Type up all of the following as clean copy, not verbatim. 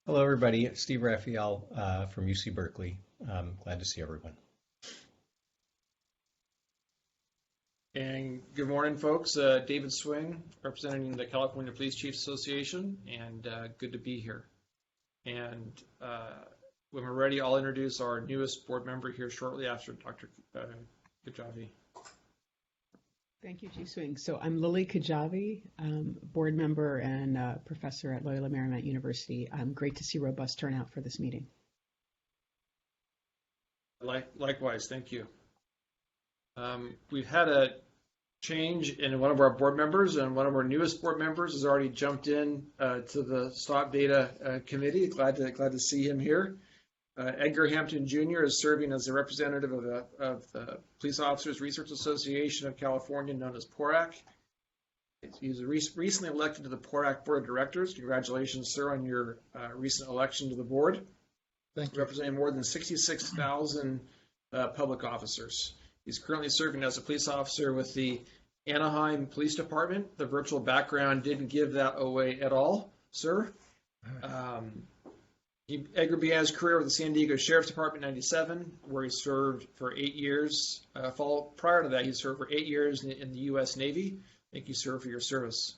Hello, everybody. Steve Raphael from UC Berkeley. Glad to see everyone. And good morning, folks. David Swing, representing the California Police Chiefs Association, and good to be here. And when we're ready, I'll introduce our newest board member here shortly after Dr. Kajavi. Thank you, Chief Swing. So I'm Lily Kajavi, board member and professor at Loyola Marymount University. Great to see robust turnout for this meeting. Likewise, thank you. We've had a change in one of our board members, and one of our newest board members has already jumped in to the Stop Data Committee. Glad to see him here. Edgar Hampton Jr. is serving as the representative of the Police Officers Research Association of California, known as PORAC. He was recently elected to the PORAC Board of Directors. Congratulations, sir, on your recent election to the board. Thank you. Representing more than 66,000 public officers. He's currently serving as a police officer with the Anaheim Police Department. The virtual background didn't give that away at all, sir. Edgar began his career with the San Diego Sheriff's Department in '97, where he served for 8 years. Prior to that, he served for 8 years in the U.S. Navy. Thank you, sir, for your service.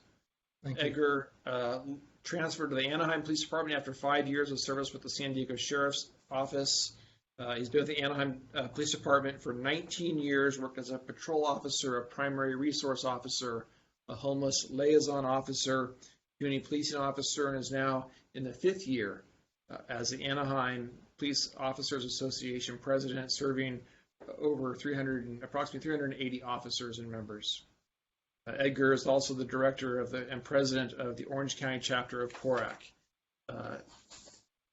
Thank you. Edgar transferred to the Anaheim Police Department after 5 years of service with the San Diego Sheriff's Office. He's been with the Anaheim Police Department for 19 years, worked as a patrol officer, a primary resource officer, a homeless liaison officer, community policing officer, and is now in the 5th year as the Anaheim Police Officers Association president, serving over approximately 380 officers and members. Edgar is also the director and president of the Orange County chapter of PORAC.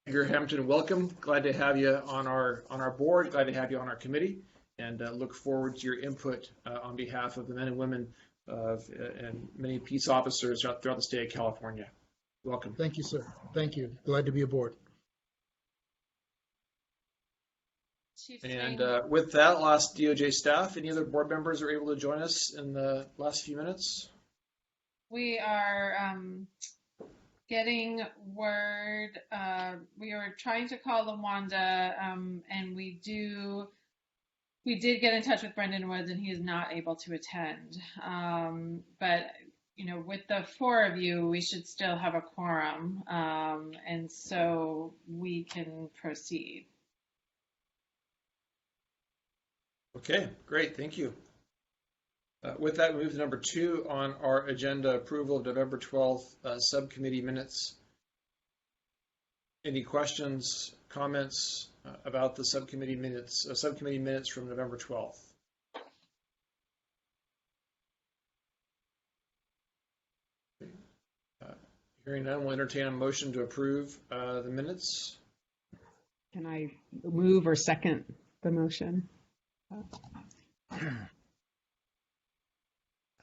Edgar Hampton, welcome. Glad to have you on our board. Glad to have you on our committee, and look forward to your input on behalf of the men and women and many peace officers throughout the state of California. Welcome. Thank you, sir. Thank you. Glad to be aboard. And with that, I'll ask DOJ staff. Any other board members are able to join us in the last few minutes? We are getting word. We were trying to call LaWanda, and we did get in touch with Brendan Woods, and he is not able to attend. But with the 4 of you, we should still have a quorum, and so we can proceed. Okay, great, thank you. With that, we move to number 2 on our agenda, approval of November 12th subcommittee minutes. Any questions, comments about the subcommittee minutes from November 12th? Hearing none, we'll entertain a motion to approve the minutes. Can I move or second the motion?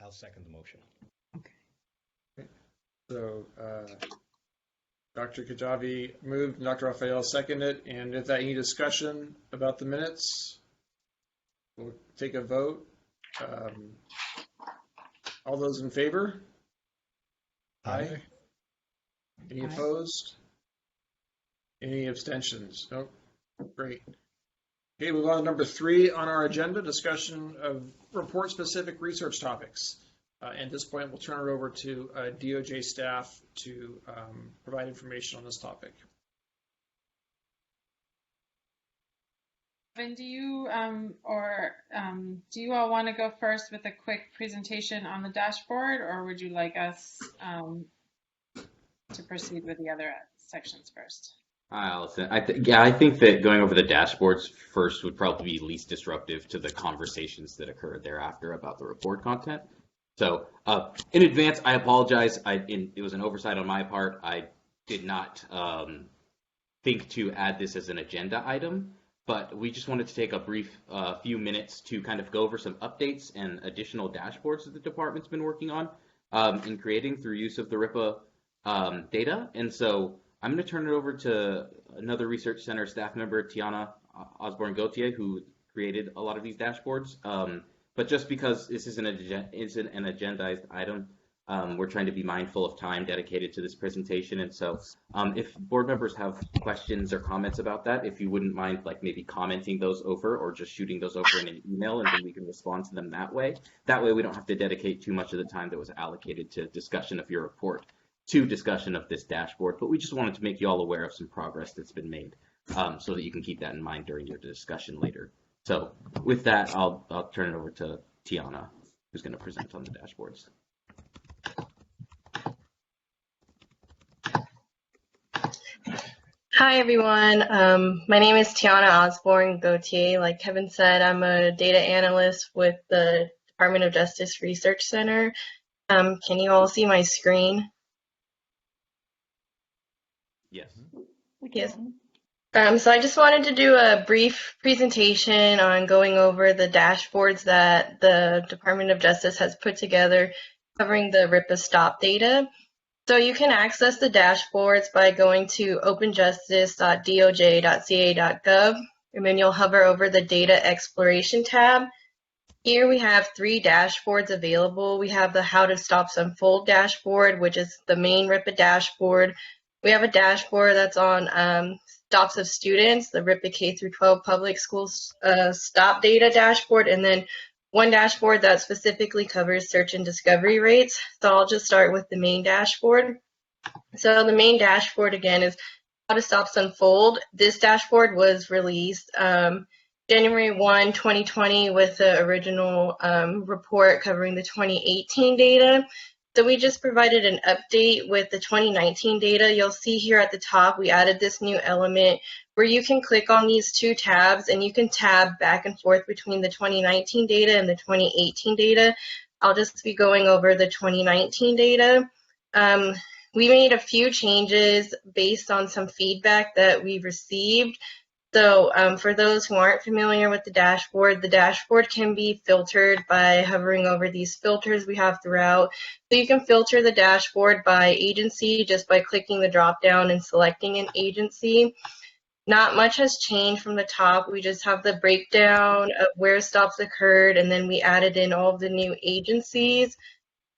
I'll second the motion. Okay. So Dr. Kajavi moved, and Dr. Raphael seconded, and if that any discussion about the minutes, we'll take a vote. All those in favor? Aye. Any opposed? Any abstentions? Nope. Great. Okay, move on to number 3 on our agenda, discussion of report-specific research topics. At this point, we'll turn it over to DOJ staff to provide information on this topic. Evan, do you all want to go first with a quick presentation on the dashboard, or would you like us to proceed with the other sections first? Hi, Allison. I think that going over the dashboards first would probably be least disruptive to the conversations that occurred thereafter about the report content. So in advance, I apologize. It was an oversight on my part. I did not think to add this as an agenda item, but we just wanted to take a brief few minutes to kind of go over some updates and additional dashboards that the department's been working on in creating through use of the RIPA data. And so I'm going to turn it over to another Research Center staff member, Tiana Osborne-Gauthier, who created a lot of these dashboards. But just because this isn't an agendized item, We're trying to be mindful of time dedicated to this presentation, and so if board members have questions or comments about that, if you wouldn't mind like maybe commenting those over or just shooting those over in an email, and then we can respond to them that way. That way we don't have to dedicate too much of the time that was allocated to discussion of your report to discussion of this dashboard, but we just wanted to make you all aware of some progress that's been made so that you can keep that in mind during your discussion later. So with that, I'll turn it over to Tiana, who's going to present on the dashboards. Hi, everyone. My name is Tiana Osborne Gauthier. Like Kevin said, I'm a data analyst with the Department of Justice Research Center. Can you all see my screen? Yes. Yes. So I just wanted to do a brief presentation on going over the dashboards that the Department of Justice has put together covering the RIPA stop data. So you can access the dashboards by going to openjustice.doj.ca.gov, and then you'll hover over the Data Exploration tab. Here we have 3 dashboards available. We have the How to Stop Unfold dashboard, which is the main RIPA dashboard. We have a dashboard that's on stops of students, the RIPA K-12 public schools stop data dashboard, and then one dashboard that specifically covers search and discovery rates. So I'll just start with the main dashboard. So the main dashboard, again, is How to Stop Unfold. This dashboard was released January 1, 2020 with the original report covering the 2018 data. So we just provided an update with the 2019 data. You'll see here at the top, we added this new element where you can click on these 2 tabs and you can tab back and forth between the 2019 data and the 2018 data. I'll just be going over the 2019 data. We made a few changes based on some feedback that we received. So for those who aren't familiar with the dashboard can be filtered by hovering over these filters we have throughout. So you can filter the dashboard by agency just by clicking the drop down and selecting an agency. Not much has changed from the top. We just have the breakdown of where stops occurred, and then we added in all of the new agencies.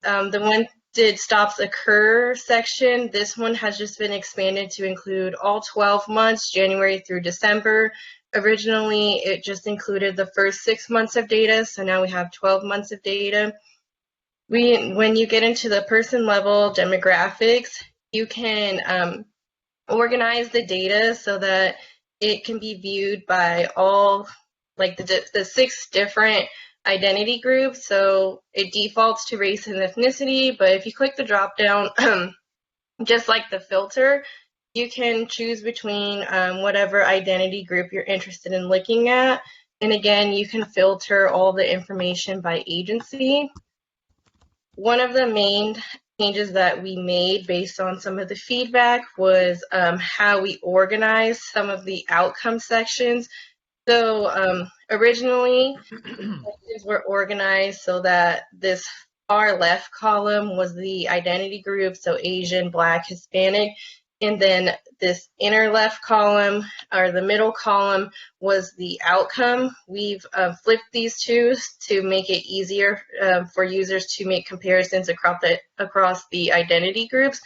The When Did Stops Occur section, this one has just been expanded to include all 12 months, January through December. Originally, it just included the first 6 months of data, so now we have 12 months of data. When you get into the person level demographics, you can organize the data so that it can be viewed by all, like the 6 different identity groups. So it defaults to race and ethnicity, but if you click the drop down, just like the filter, you can choose between whatever identity group you're interested in looking at. And again, you can filter all the information by agency. One of the main changes that we made based on some of the feedback was how we organize some of the outcome sections. So originally, sections were organized so that this far left column was the identity group, so Asian, Black, Hispanic, and then this inner left column, or the middle column, was the outcome. We've flipped these two to make it easier for users to make comparisons across the identity groups.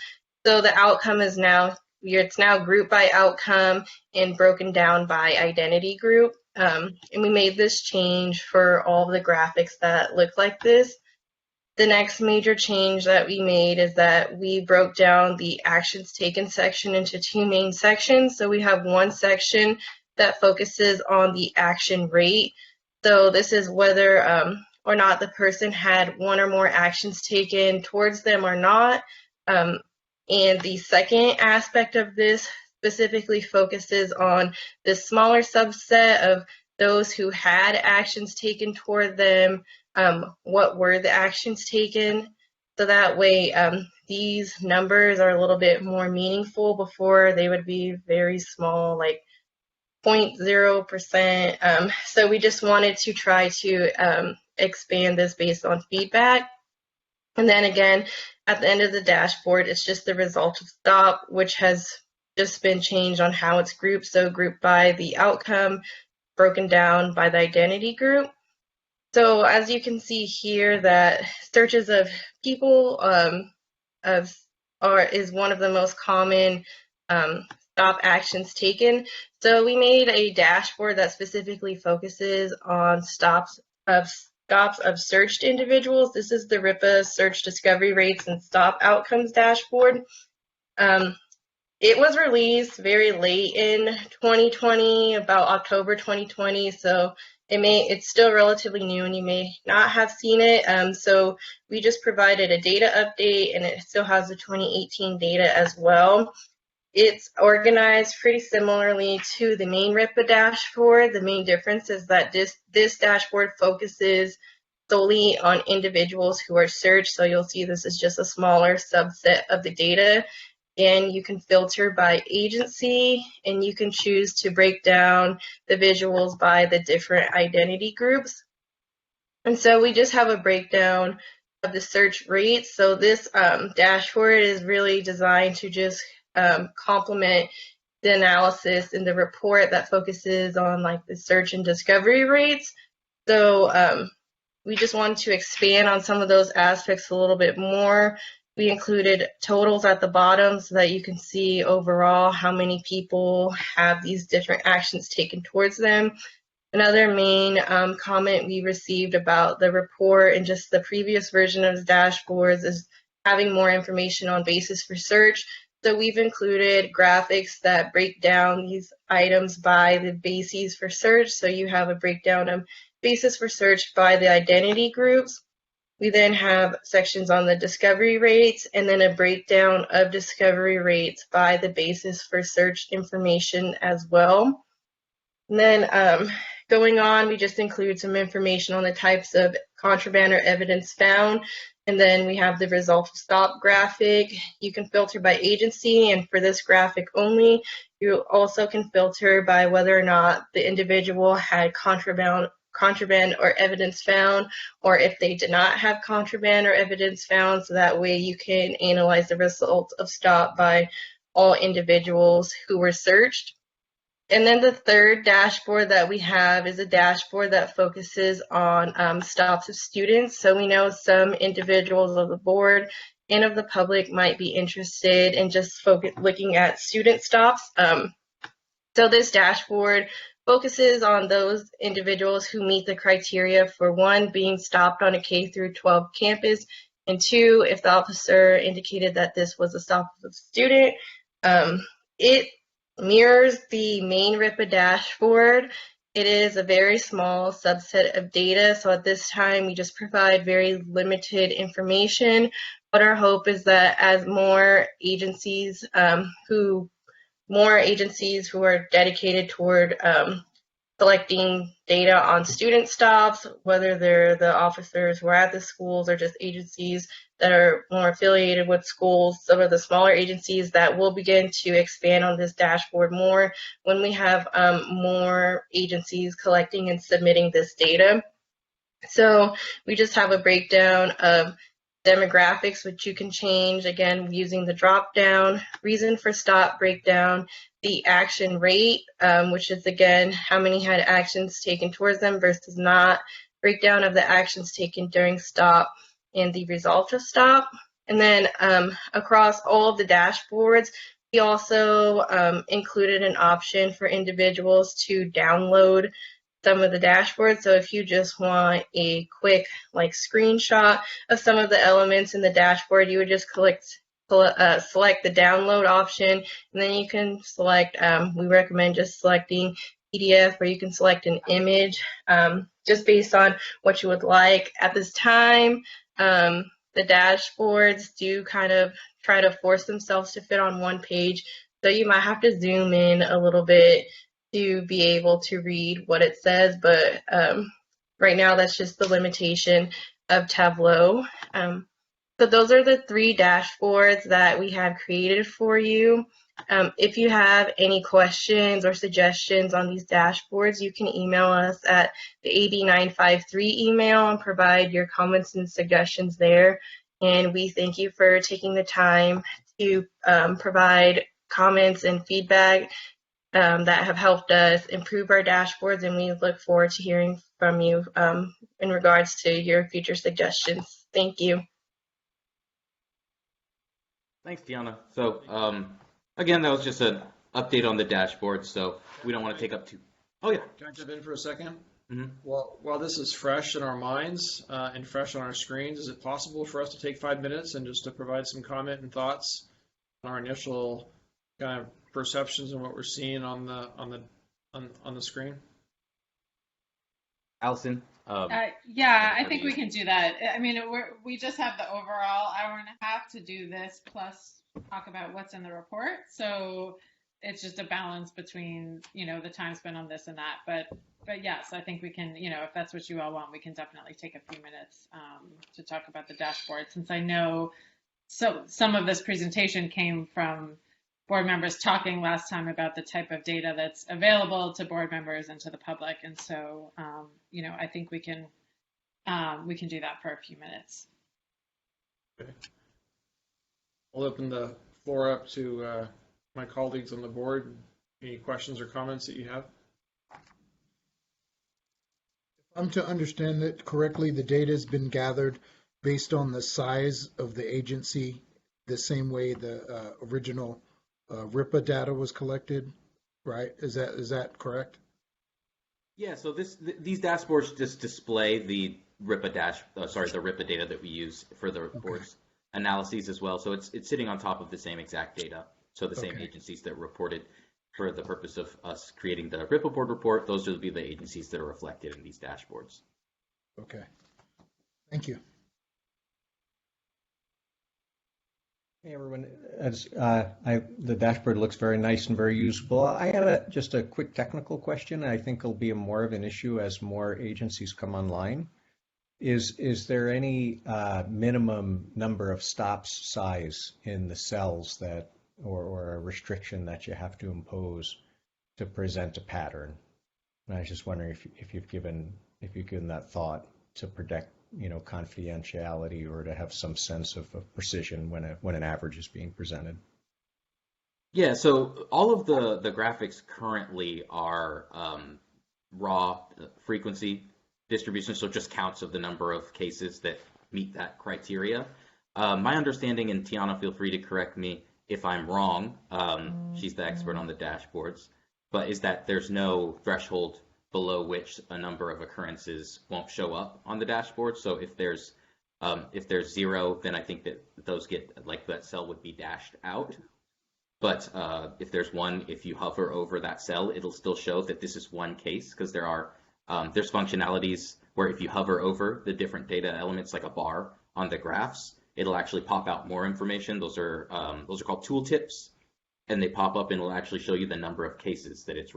So the outcome is now, it's now grouped by outcome and broken down by identity group. And we made this change for all the graphics that look like this. The next major change that we made is that we broke down the actions taken section into 2 main sections. So we have one section that focuses on the action rate. So this is whether or not the person had 1 or more actions taken towards them or not. And the second aspect of this specifically focuses on the smaller subset of those who had actions taken toward them. What were the actions taken? So that way these numbers are a little bit more meaningful. Before they would be very small, like 0.0%. So we just wanted to try to expand this based on feedback. And then again, at the end of the dashboard, it's just the result of stop, which has just been changed on how it's grouped. So grouped by the outcome, broken down by the identity group. So as you can see here, that searches of people is one of the most common stop actions taken. So we made a dashboard that specifically focuses on stops of searched individuals. This is the RIPA search discovery rates and stop outcomes dashboard. It was released very late in 2020, about October 2020, so it's still relatively new and you may not have seen it. So we just provided a data update, and it still has the 2018 data as well. It's organized pretty similarly to the main RIPA dashboard. The main difference is that this dashboard focuses solely on individuals who are searched. So you'll see this is just a smaller subset of the data. And you can filter by agency, and you can choose to break down the visuals by the different identity groups. And so we just have a breakdown of the search rates. So this dashboard is really designed to just complement the analysis in the report that focuses on like the search and discovery rates. So we just wanted to expand on some of those aspects a little bit more. We included totals at the bottom so that you can see overall how many people have these different actions taken towards them. Another main comment we received about the report and just the previous version of the dashboards is having more information on basis for search. So we've included graphics that break down these items by the bases for search. So you have a breakdown of basis for search by the identity groups. We then have sections on the discovery rates, and then a breakdown of discovery rates by the basis for search information as well. And then going on, we just include some information on the types of contraband or evidence found. And then we have the result of stop graphic. You can filter by agency, and for this graphic only, you also can filter by whether or not the individual had contraband or evidence found, or if they did not have contraband or evidence found, so that way you can analyze the results of stop by all individuals who were searched. And then the third dashboard that we have is a dashboard that focuses on stops of students. So we know some individuals of the board and of the public might be interested in just looking at student stops. So this dashboard focuses on those individuals who meet the criteria for 1, being stopped on a K-12 campus, and 2, if the officer indicated that this was a stop of a student. It mirrors the main RIPA dashboard. It is a very small subset of data, so at this time we just provide very limited information, but our hope is that as more agencies who are dedicated toward collecting data on student stops, whether they're the officers who are at the schools or just agencies that are more affiliated with schools, some of the smaller agencies, that will begin to expand on this dashboard more when we have more agencies collecting and submitting this data. So we just have a breakdown of demographics, which you can change, again, using the drop-down, reason for stop breakdown, the action rate, which is, again, how many had actions taken towards them versus not, breakdown of the actions taken during stop, and the result of stop. And then across all of the dashboards, we also included an option for individuals to download some of the dashboards. So if you just want a quick screenshot of some of the elements in the dashboard, you would just select the download option, and then you can select, we recommend just selecting PDF, or you can select an image just based on what you would like. At this time, the dashboards do kind of try to force themselves to fit on one page, so you might have to zoom in a little bit to be able to read what it says, but right now that's just the limitation of Tableau. So those are the 3 dashboards that we have created for you. If you have any questions or suggestions on these dashboards, you can email us at the AB953 email and provide your comments and suggestions there. And we thank you for taking the time to provide comments and feedback that have helped us improve our dashboards, and we look forward to hearing from you in regards to your future suggestions. Thank you. Thanks, Tiana. So, again, that was just an update on the dashboard, so we don't want to take up too. Oh, yeah. Can I jump in for a second? Mhm. Well, while this is fresh in our minds and fresh on our screens, is it possible for us to take 5 minutes and just to provide some comment and thoughts on our initial kind of perceptions and what we're seeing on the screen? Allison? Yeah, I think we can do that. I mean, we just have the overall hour and a half to do this plus talk about what's in the report. So it's just a balance between, the time spent on this and that. But yes, I think we can, if that's what you all want, we can definitely take a few minutes to talk about the dashboard, since I know some of this presentation came from board members talking last time about the type of data that's available to board members and to the public. And so, I think we can do that for a few minutes. Okay. I'll open the floor up to my colleagues on the board. Any questions or comments that you have? If I'm to understand it correctly, the data has been gathered based on the size of the agency, the same way the original RIPA data was collected, right? Is that correct? Yeah, so these dashboards just display the RIPA data that we use for the reports analyses as well. So it's sitting on top of the same exact data. So the same agencies that reported for the purpose of us creating the RIPA board report, those will be the agencies that are reflected in these dashboards. Okay. Thank you. Hey everyone, the dashboard looks very nice and very usable. I had just a quick technical question. I think it'll be more of an issue as more agencies come online. Is there any minimum number of stops size in the cells that, or a restriction that you have to impose to present a pattern? And I was just wondering if you've given that thought to protect confidentiality, or to have some sense of precision when an average is being presented. Yeah, so all of the graphics currently are raw frequency distribution, so just counts of the number of cases that meet that criteria. My understanding, and Tiana, feel free to correct me if I'm wrong, she's the expert on the dashboards, but is that there's no threshold below which a number of occurrences won't show up on the dashboard. So if there's 0, then I think that those get, like, that cell would be dashed out. But if there's 1, if you hover over that cell, it'll still show that this is one case, because there's functionalities where if you hover over the different data elements, like a bar on the graphs, it'll actually pop out more information. Those are called tooltips, and they pop up and will actually show you the number of cases that it's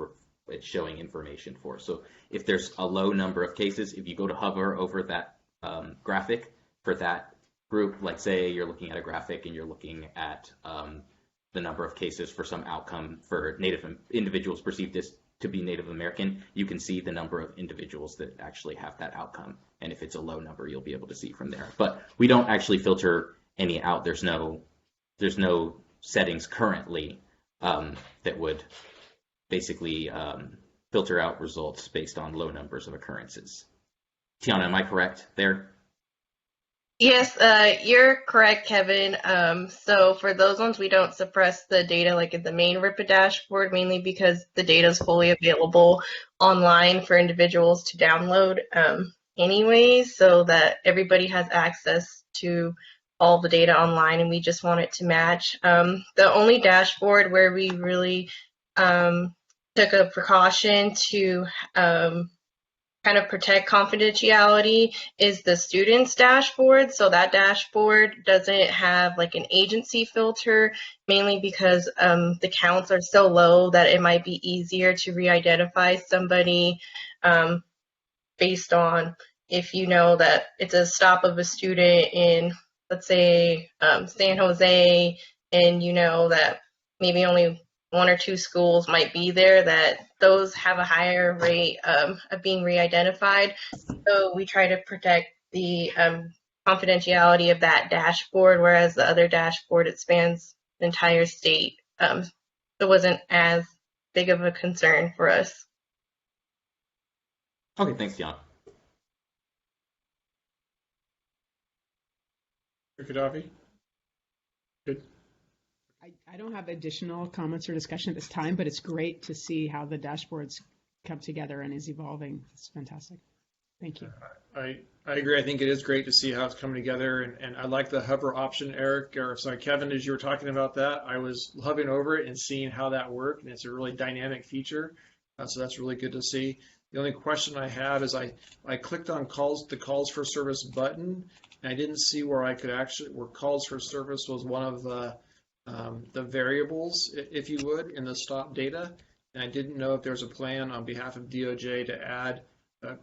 showing information for. So if there's a low number of cases, if you go to hover over that graphic for that group, like say you're looking at a graphic and you're looking at the number of cases for some outcome for Native individuals perceived as to be Native American, you can see the number of individuals that actually have that outcome. And if it's a low number, you'll be able to see from there. But we don't actually filter any out. There's no settings currently that would basically filter out results based on low numbers of occurrences. Tiana, am I correct there? Yes, you're correct, Kevin. So for those ones, we don't suppress the data like in the main RIPA dashboard, mainly because the data is fully available online for individuals to download anyways, so that everybody has access to all the data online, and we just want it to match. The only dashboard where we really took a precaution to kind of protect confidentiality is the students dashboard. So that dashboard doesn't have like an agency filter, mainly because the counts are so low that it might be easier to re-identify somebody based on if you know that it's a stop of a student in, let's say, San Jose, and you know that maybe only 1 or 2 schools might be there, that those have a higher rate of being re-identified. So we try to protect the confidentiality of that dashboard, whereas the other dashboard, it spans the entire state. It wasn't as big of a concern for us. Okay, thanks, Dion. Gaddafi? Good. I don't have additional comments or discussion at this time, but it's great to see how the dashboards come together and is evolving. It's fantastic. Thank you. I agree. I think it is great to see how it's coming together, and I like the hover option, Eric, or sorry, Kevin, as you were talking about that, I was hovering over it and seeing how that worked, and it's a really dynamic feature, so that's really good to see. The only question I have is I clicked on the calls for service button, and I didn't see where where calls for service was one of the variables, if you would, in the stop data, and I didn't know if there's a plan on behalf of DOJ to add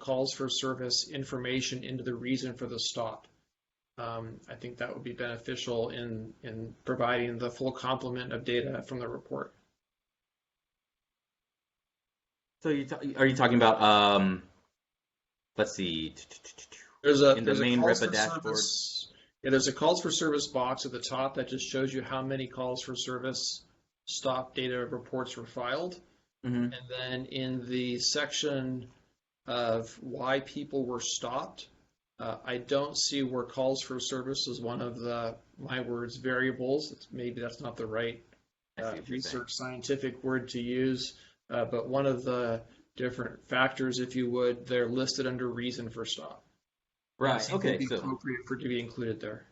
calls for service information into the reason for the stop. I think that would be beneficial in providing the full complement of data from the report. So are you talking about, let's see, There's in the main calls RIPA for dashboard? service, yeah, there's a calls for service box at the top that just shows you how many calls for service stop data reports were filed. Mm-hmm. And then in the section of why people were stopped, I don't see where calls for service is one of the, my words, variables. Maybe that's not the right research scientific word to use, but one of the different factors, if you would, they're listed under reason for stop. Right. Okay. It would be appropriate for it to be included there.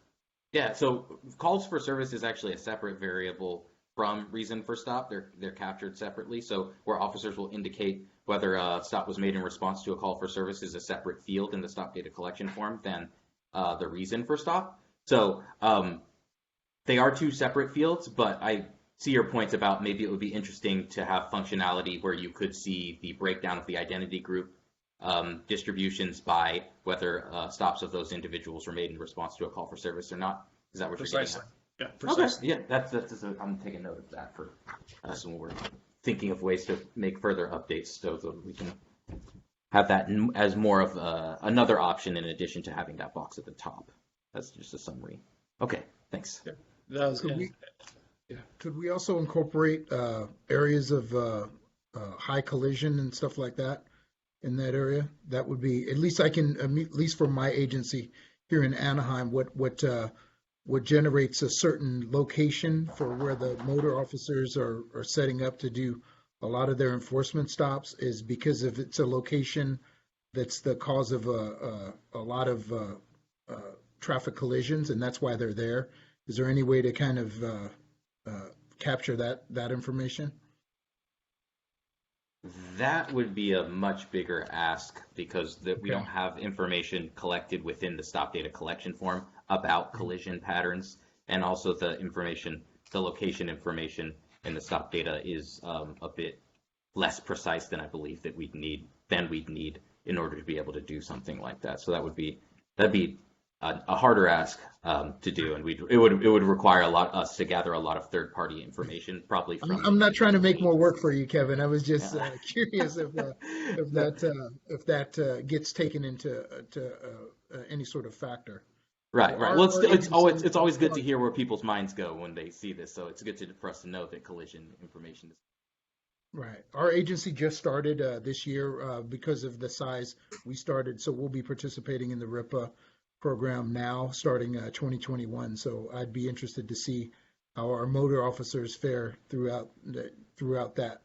Yeah. So calls for service is actually a separate variable from reason for stop. They're captured separately. So where officers will indicate whether a stop was made in response to a call for service is a separate field in the stop data collection form than the reason for stop. So they are two separate fields, but I see your points about maybe it would be interesting to have functionality where you could see the breakdown of the identity group distributions by whether stops of those individuals were made in response to a call for service or not. Is that what you're getting at? Yeah, precisely. Okay. Yeah, I'm taking note of that for us when we're thinking of ways to make further updates so that we can have that as more of another option in addition to having that box at the top. That's just a summary. Okay, thanks. Yeah, that was Could we also incorporate areas of high collision and stuff like that in that area? That would be, at least I can, at least for my agency here in Anaheim, what generates a certain location for where the motor officers are setting up to do a lot of their enforcement stops is because if it's a location that's the cause of a lot of traffic collisions, and that's why they're there. Is there any way to kind of capture that information? That would be a much bigger ask because we don't have information collected within the stop data collection form about collision patterns, and also the location information in the stop data is a bit less precise than I believe that we'd need in order to be able to do something like that. So that'd be a harder ask to do, and it would require us to gather a lot of third-party information, probably. I'm not trying to make more work for you, Kevin. I was just curious if that gets taken into any sort of factor. Right. Well, it's always good to hear where people's minds go when they see this. So it's good for us to know that collision information is. Right. Our agency just started this year because of the size we started. So we'll be participating in the RIPA program now starting 2021. So I'd be interested to see how our motor officers fare throughout that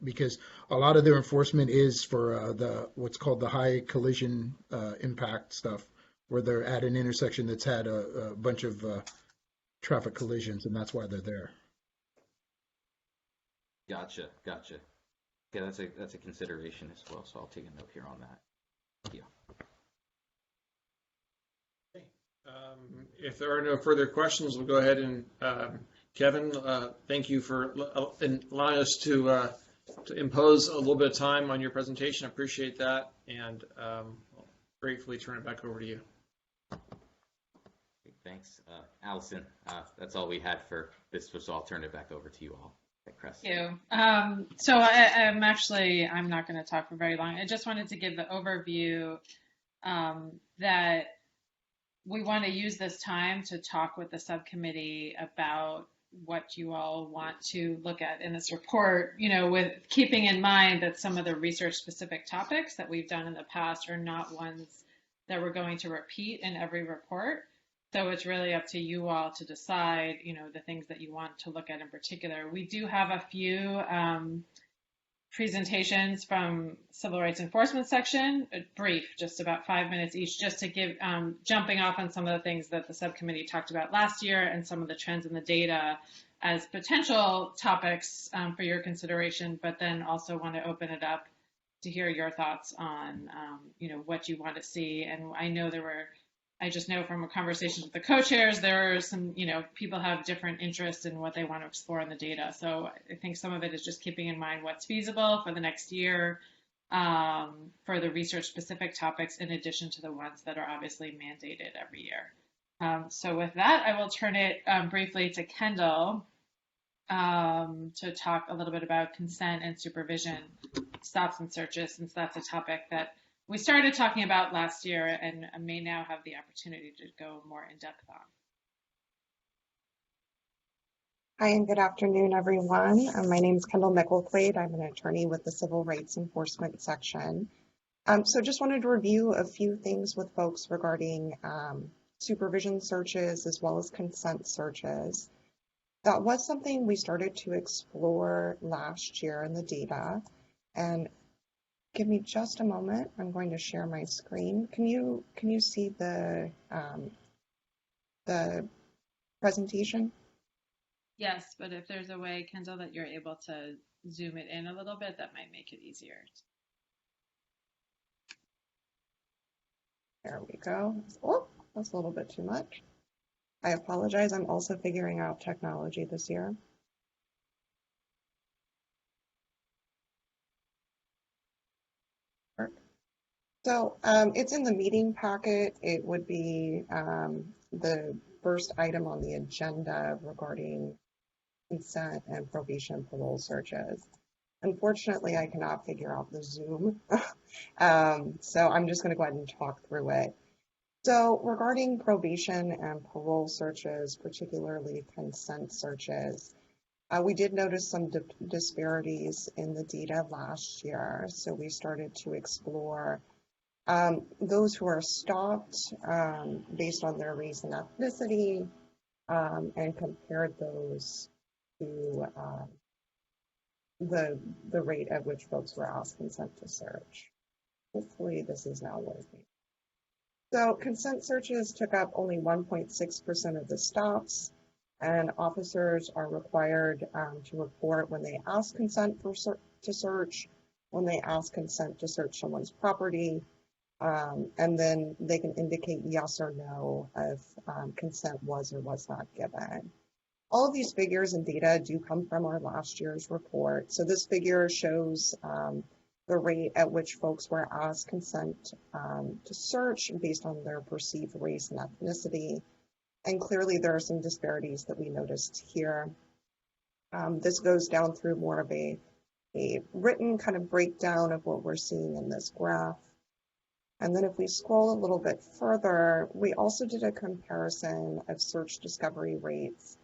because a lot of their enforcement is for what's called the high collision impact stuff, where they're at an intersection that's had a bunch of traffic collisions, and that's why they're there. Gotcha. Yeah, that's a consideration as well. So I'll take a note here on that. Yeah. If there are no further questions, we'll go ahead and Kevin, thank you for allowing us to impose a little bit of time on your presentation. I appreciate that, and I'll gratefully turn it back over to you. Thanks, Allison. That's all we had for this, so I'll turn it back over to you all. Thank you. So I'm not going to talk for very long. I just wanted to give the overview that we want to use this time to talk with the subcommittee about what you all want to look at in this report, with keeping in mind that some of the research specific topics that we've done in the past are not ones that we're going to repeat in every report. So it's really up to you all to decide, the things that you want to look at in particular. We do have a few presentations from Civil Rights Enforcement section, brief, just about 5 minutes each, just to give, jumping off on some of the things that the subcommittee talked about last year and some of the trends in the data as potential topics for your consideration, but then also want to open it up to hear your thoughts on, what you want to see. And I just know from conversations with the co-chairs, there are some, people have different interests in what they want to explore in the data. So I think some of it is just keeping in mind what's feasible for the next year for the research specific topics, in addition to the ones that are obviously mandated every year. So with that, I will turn it briefly to Kendall to talk a little bit about consent and supervision, stops and searches, since that's a topic that we started talking about last year and may now have the opportunity to go more in depth on. Hi, and good afternoon, everyone. My name is Kendall Mickelquaid. I'm an attorney with the Civil Rights Enforcement section. So just wanted to review a few things with folks regarding supervision searches as well as consent searches. That was something we started to explore last year in the data. And give me just a moment. I'm going to share my screen. Can you see the presentation? Yes, but if there's a way, Kendall, that you're able to zoom it in a little bit, that might make it easier. There we go. Oh, that's a little bit too much. I apologize. I'm also figuring out technology this year. So it's in the meeting packet. It would be the first item on the agenda regarding consent and probation parole searches. Unfortunately, I cannot figure out the Zoom. So I'm just going to go ahead and talk through it. So regarding probation and parole searches, particularly consent searches, we did notice some disparities in the data last year. So we started to explore those who are stopped based on their race and ethnicity and compared those to the rate at which folks were asked consent to search. Hopefully this is now working. So consent searches took up only 1.6% of the stops, and officers are required to report when they ask consent to search, when they ask consent to search someone's property, and then they can indicate yes or no if consent was or was not given. All of these figures and data do come from our last year's report. So this figure shows the rate at which folks were asked consent to search based on their perceived race and ethnicity. And clearly there are some disparities that we noticed here. This goes down through more of a written kind of breakdown of what we're seeing in this graph. And then if we scroll a little bit further, we also did a comparison of search discovery rates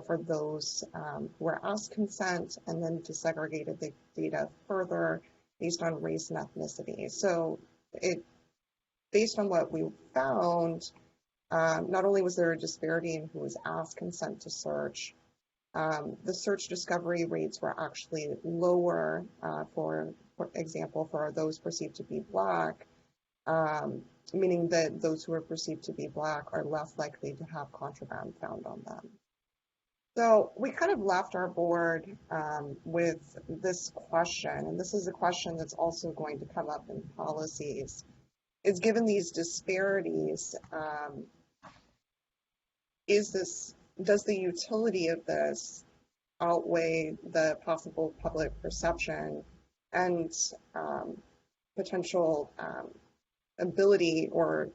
for those who were asked consent, and then disaggregated the data further based on race and ethnicity. So based on what we found, not only was there a disparity in who was asked consent to search, the search discovery rates were actually lower, for example, for those perceived to be Black, meaning that those who are perceived to be Black are less likely to have contraband found on them. So we kind of left our board with this question, and this is a question that's also going to come up in policies, is given these disparities, does the utility of this outweigh the possible public perception and potential ability or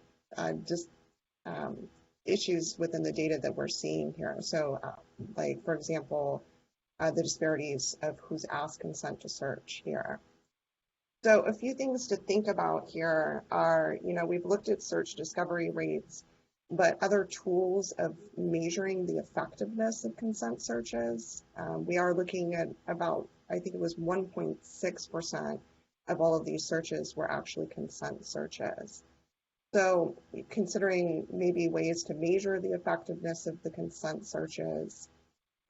issues within the data that we're seeing here? So like, for example, the disparities of who's asked consent to search here. So a few things to think about here are, we've looked at search discovery rates but other tools of measuring the effectiveness of consent searches. We are looking at about, I think it was 1.6% of all of these searches were actually consent searches. So considering maybe ways to measure the effectiveness of the consent searches.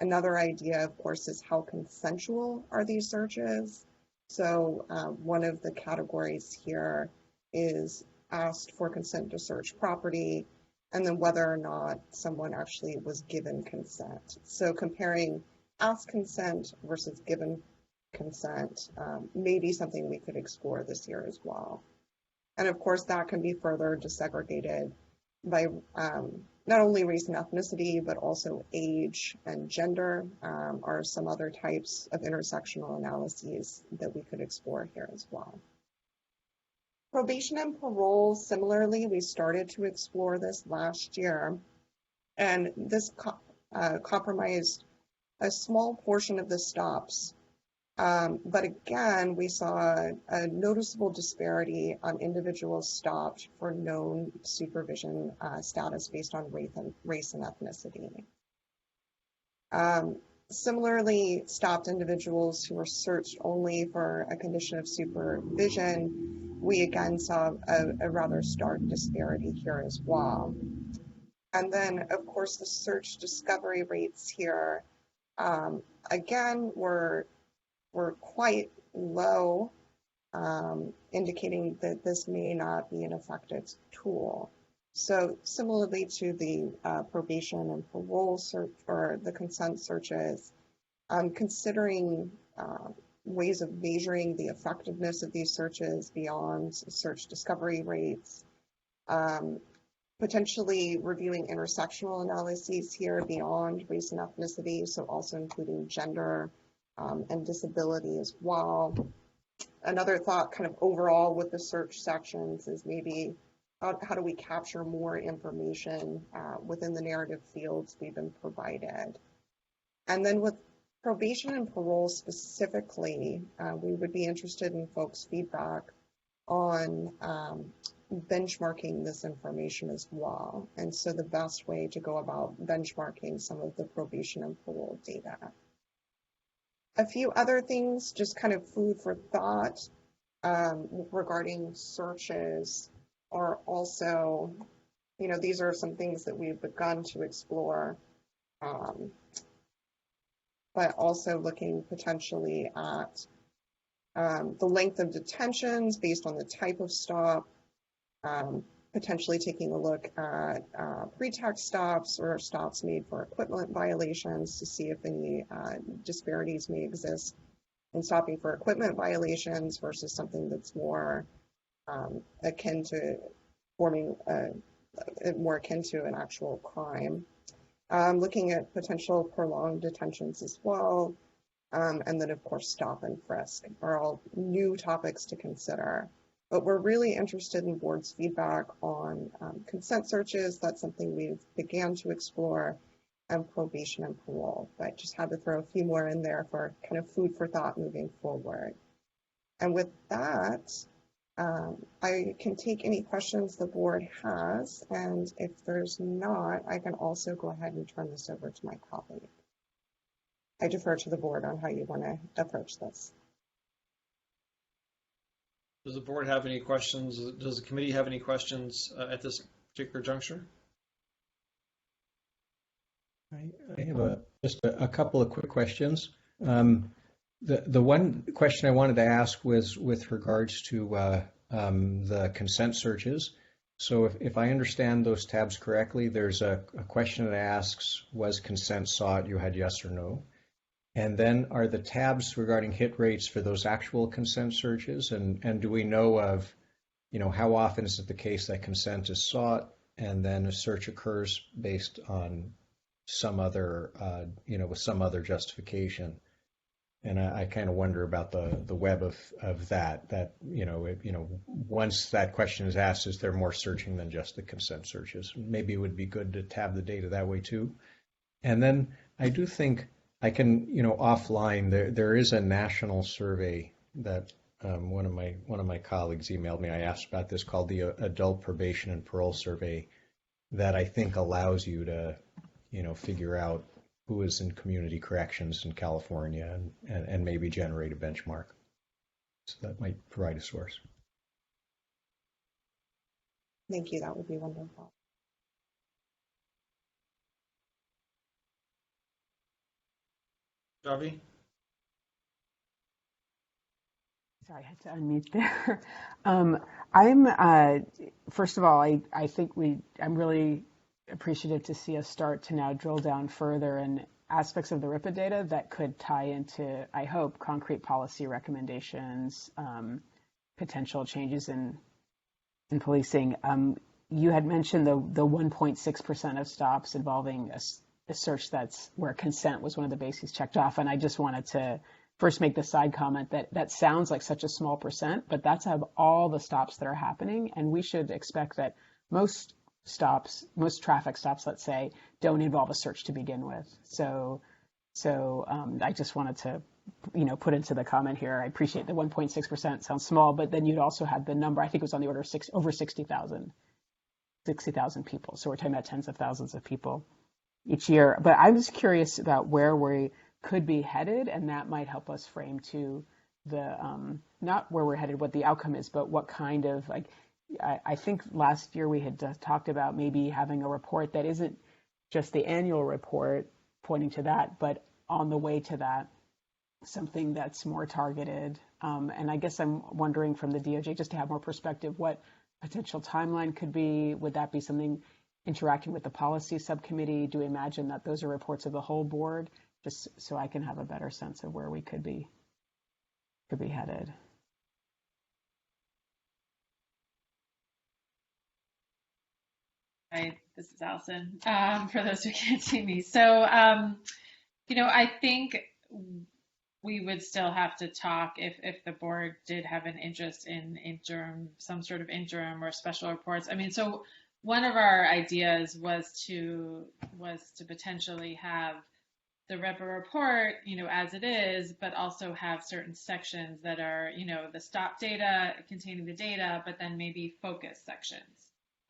Another idea, of course, is how consensual are these searches? So one of the categories here is asked for consent to search property, and then whether or not someone actually was given consent. So comparing asked consent versus given consent may be something we could explore this year as well. And of course, that can be further disaggregated by not only race and ethnicity, but also age and gender are some other types of intersectional analyses that we could explore here as well. Probation and parole, similarly, we started to explore this last year, and this compromised a small portion of the stops. But again, we saw a noticeable disparity on individuals stopped for known supervision status based on race and ethnicity. Similarly, stopped individuals who were searched only for a condition of supervision, we again saw a rather stark disparity here as well. And then, of course, the search discovery rates here, again, were quite low, indicating that this may not be an effective tool. So similarly to the probation and parole search or the consent searches, considering ways of measuring the effectiveness of these searches beyond search discovery rates, potentially reviewing intersectional analyses here beyond race and ethnicity, so also including gender and disability as well. Another thought kind of overall with the search sections is maybe how do we capture more information within the narrative fields we've been provided. And then with probation and parole specifically, we would be interested in folks' feedback on benchmarking this information as well. And so the best way to go about benchmarking some of the probation and parole data. A few other things, just kind of food for thought regarding searches are also, these are some things that we've begun to explore, but also looking potentially at the length of detentions based on the type of stop, potentially taking a look at pretext stops or stops made for equipment violations to see if any disparities may exist in stopping for equipment violations versus something that's more akin to an actual crime. Looking at potential prolonged detentions as well, and then of course stop and frisk are all new topics to consider. But we're really interested in board's feedback on consent searches. That's something we've began to explore, and probation and parole. But just had to throw a few more in there for kind of food for thought moving forward. And with that, I can take any questions the board has, and if there's not, I can also go ahead and turn this over to my colleague. I defer to the board on how you want to approach this. Does the board have any questions? Does the committee have any questions at this particular juncture? I have just a couple of quick questions. The one question I wanted to ask was with regards to the consent searches. So if I understand those tabs correctly, there's a question that asks, was consent sought? You had yes or no. And then are the tabs regarding hit rates for those actual consent searches? And do we know of, how often is it the case that consent is sought and then a search occurs based on some other, with some other justification? And I kind of wonder about the web of that, once that question is asked, is there more searching than just the consent searches? Maybe it would be good to tab the data that way too. And then I do think I can, offline, there is a national survey that one of my colleagues emailed me. I asked about this, called the Adult Probation and Parole Survey. that I think allows you to, figure out who is in community corrections in California and maybe generate a benchmark. So that might provide a source. Thank you. That would be wonderful. Javi? Sorry, I had to unmute there. I'm first of all, I think I'm really appreciative to see us start to now drill down further in aspects of the RIPA data that could tie into, I hope, concrete policy recommendations, potential changes in policing. You had mentioned the 1.6% of stops involving a search that's where consent was one of the bases checked off, and I just wanted to first make the side comment that sounds like such a small percent, but that's of all the stops that are happening, and we should expect that most traffic stops, let's say, don't involve a search to begin with. So I just wanted to, put into the comment here. I appreciate the 1.6% sounds small, but then you'd also had the number. I think it was on the order of over 60,000 people. So we're talking about tens of thousands of people each year. But I was curious about where we could be headed, and that might help us frame to the not where we're headed, what the outcome is, but what kind of I think last year we had talked about maybe having a report that isn't just the annual report pointing to that, but on the way to that, something that's more targeted. And I guess I'm wondering from the DOJ, just to have more perspective, what potential timeline could be. Would that be something interacting with the policy subcommittee? Do we imagine that those are reports of the whole board? Just so I can have a better sense of where we could be headed. Hi, this is Allison, for those who can't see me. So, I think we would still have to talk if the board did have an interest in some sort of interim or special reports. I mean, so one of our ideas was to potentially have the RIPA report, as it is, but also have certain sections that are, the stop data containing the data, but then maybe focus sections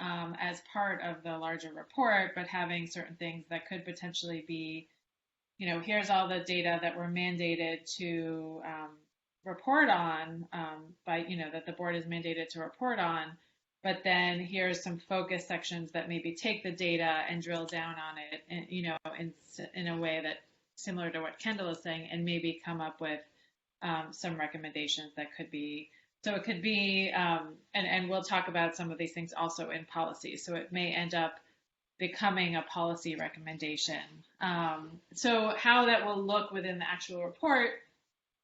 as part of the larger report, but having certain things that could potentially be, here's all the data that we're mandated to report on that the board is mandated to report on, but then here's some focus sections that maybe take the data and drill down on it, and, in a way that similar to what Kendall is saying, and maybe come up with some recommendations that could be. So it could be, and we'll talk about some of these things also in policy. So it may end up becoming a policy recommendation. So how that will look within the actual report,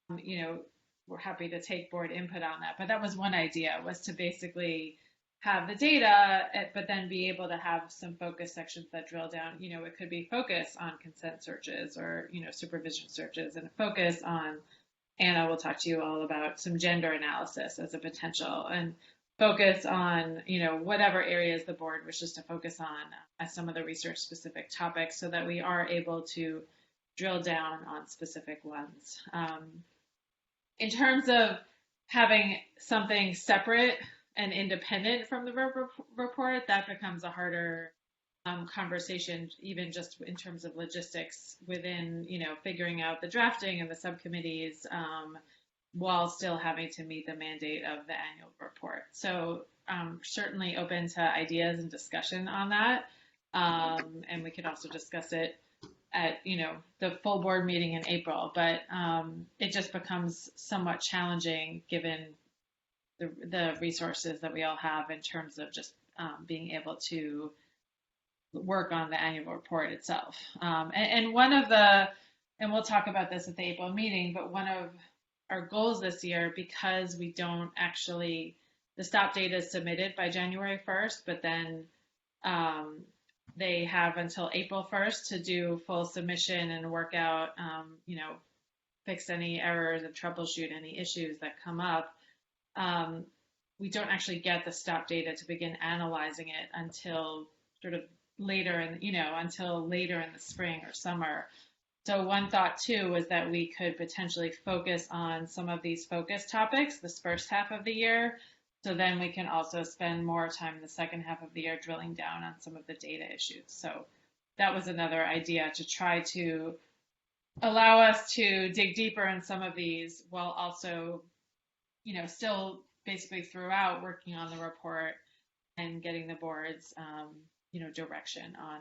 we're happy to take board input on that. But that was one idea, was to basically have the data, but then be able to have some focus sections that drill down. It could be focus on consent searches or, supervision searches, and focus on, Anna will talk to you all about some gender analysis as a potential, and focus on, whatever areas the board wishes to focus on as some of the research specific topics, so that we are able to drill down on specific ones. In terms of having something separate and independent from the report, that becomes a harder conversation, even just in terms of logistics within, figuring out the drafting and the subcommittees, while still having to meet the mandate of the annual report. So certainly open to ideas and discussion on that. And we could also discuss it at, the full board meeting in April, but it just becomes somewhat challenging given the resources that we all have in terms of just being able to work on the annual report itself. And one of and we'll talk about this at the April meeting, but one of our goals this year, because we don't actually, the stop data is submitted by January 1st, but then they have until April 1st to do full submission and work out, fix any errors and troubleshoot any issues that come up. We don't actually get the stop data to begin analyzing it until sort of later until later in the spring or summer. So one thought too was that we could potentially focus on some of these focus topics this first half of the year, So then we can also spend more time in the second half of the year drilling down on some of the data issues. So that was another idea, to try to allow us to dig deeper in some of these while also, still basically throughout working on the report and getting the board's, direction on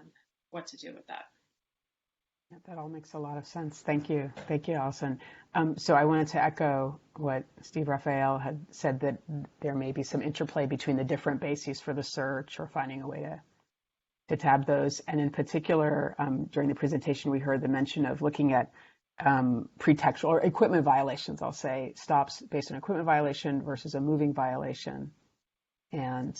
what to do with that. Yeah, that all makes a lot of sense. Thank you. Thank you, Allison. So I wanted to echo what Steve Raphael had said, that there may be some interplay between the different bases for the search, or finding a way to tab those. And in particular, during the presentation, we heard the mention of looking at pretextual or equipment violations, I'll say, stops based on equipment violation versus a moving violation. And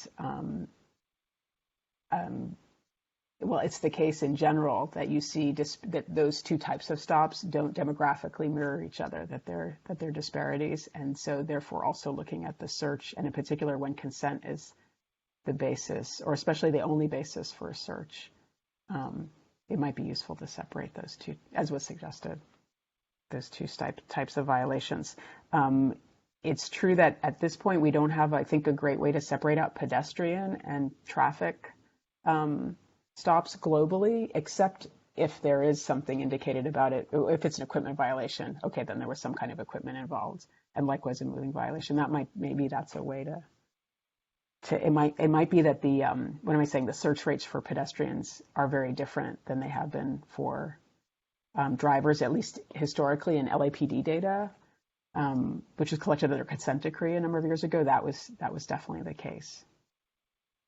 well, it's the case in general that you see that those two types of stops don't demographically mirror each other, that they're disparities. And so therefore also looking at the search, and in particular when consent is the basis, or especially the only basis for a search, it might be useful to separate those two, as was suggested, those two types of violations. It's true that at this point we don't have, I think, a great way to separate out pedestrian and traffic stops globally, except if there is something indicated about it. If it's an equipment violation, okay, then there was some kind of equipment involved, and likewise a moving violation. Maybe that's a way to it might be that the what am I saying? The search rates for pedestrians are very different than they have been for drivers, at least historically in LAPD data, which was collected under consent decree a number of years ago. That was definitely the case.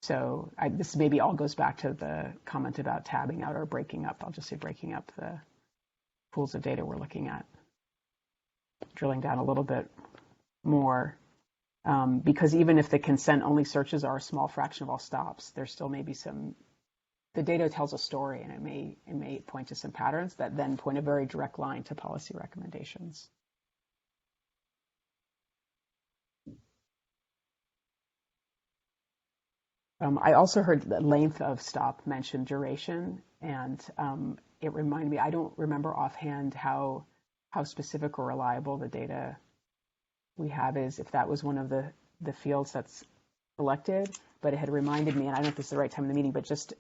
So this maybe all goes back to the comment about tabbing out or breaking up. I'll just say breaking up the pools of data we're looking at, drilling down a little bit more. Because even if the consent only searches are a small fraction of all stops, there still may be the data tells a story, and it may point to some patterns that then point a very direct line to policy recommendations. I also heard the length of stop mentioned duration, and it reminded me, I don't remember offhand how specific or reliable the data we have is, if that was one of the fields that's selected, but it had reminded me, and I don't know if this is the right time in the meeting, but just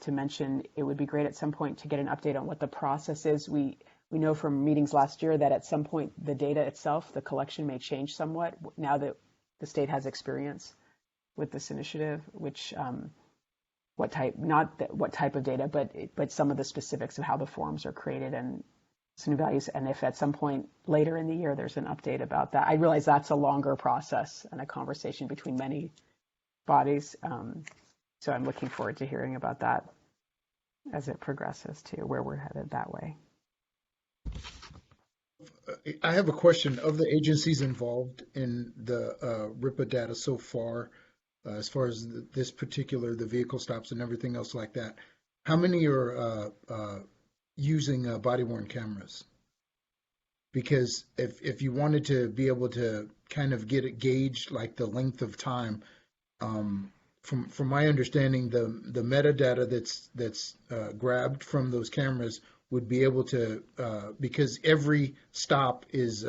to mention, it would be great at some point to get an update on what the process is. We know from meetings last year that at some point the data itself, the collection may change somewhat now that the state has experience with this initiative, which what type of data, but some of the specifics of how the forms are created and some values. And if at some point later in the year there's an update about that, I realize that's a longer process and a conversation between many bodies. So I'm looking forward to hearing about that as it progresses to where we're headed that way. I have a question. Of the agencies involved in the RIPA data so far, as far as this particular, the vehicle stops and everything else like that, how many are using body-worn cameras? Because if you wanted to be able to kind of get it gauged, like the length of time, from my understanding, the metadata that's grabbed from those cameras would be able to, because every stop is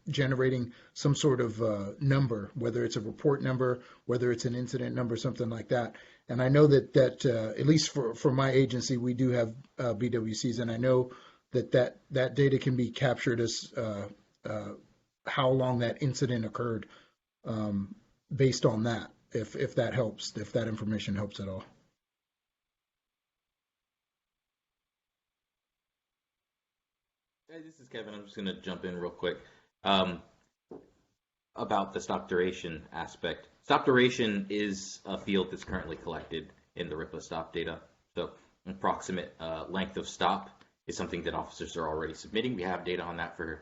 generating some sort of number, whether it's a report number, whether it's an incident number, something like that. And I know that at least for my agency, we do have BWCs, and I know that data can be captured as how long that incident occurred based on that, if that helps, if that information helps at all. Hey, this is Kevin. I'm just going to jump in real quick about the stop duration aspect. Stop duration is a field that's currently collected in the RIPA stop data. So approximate length of stop is something that officers are already submitting. We have data on that for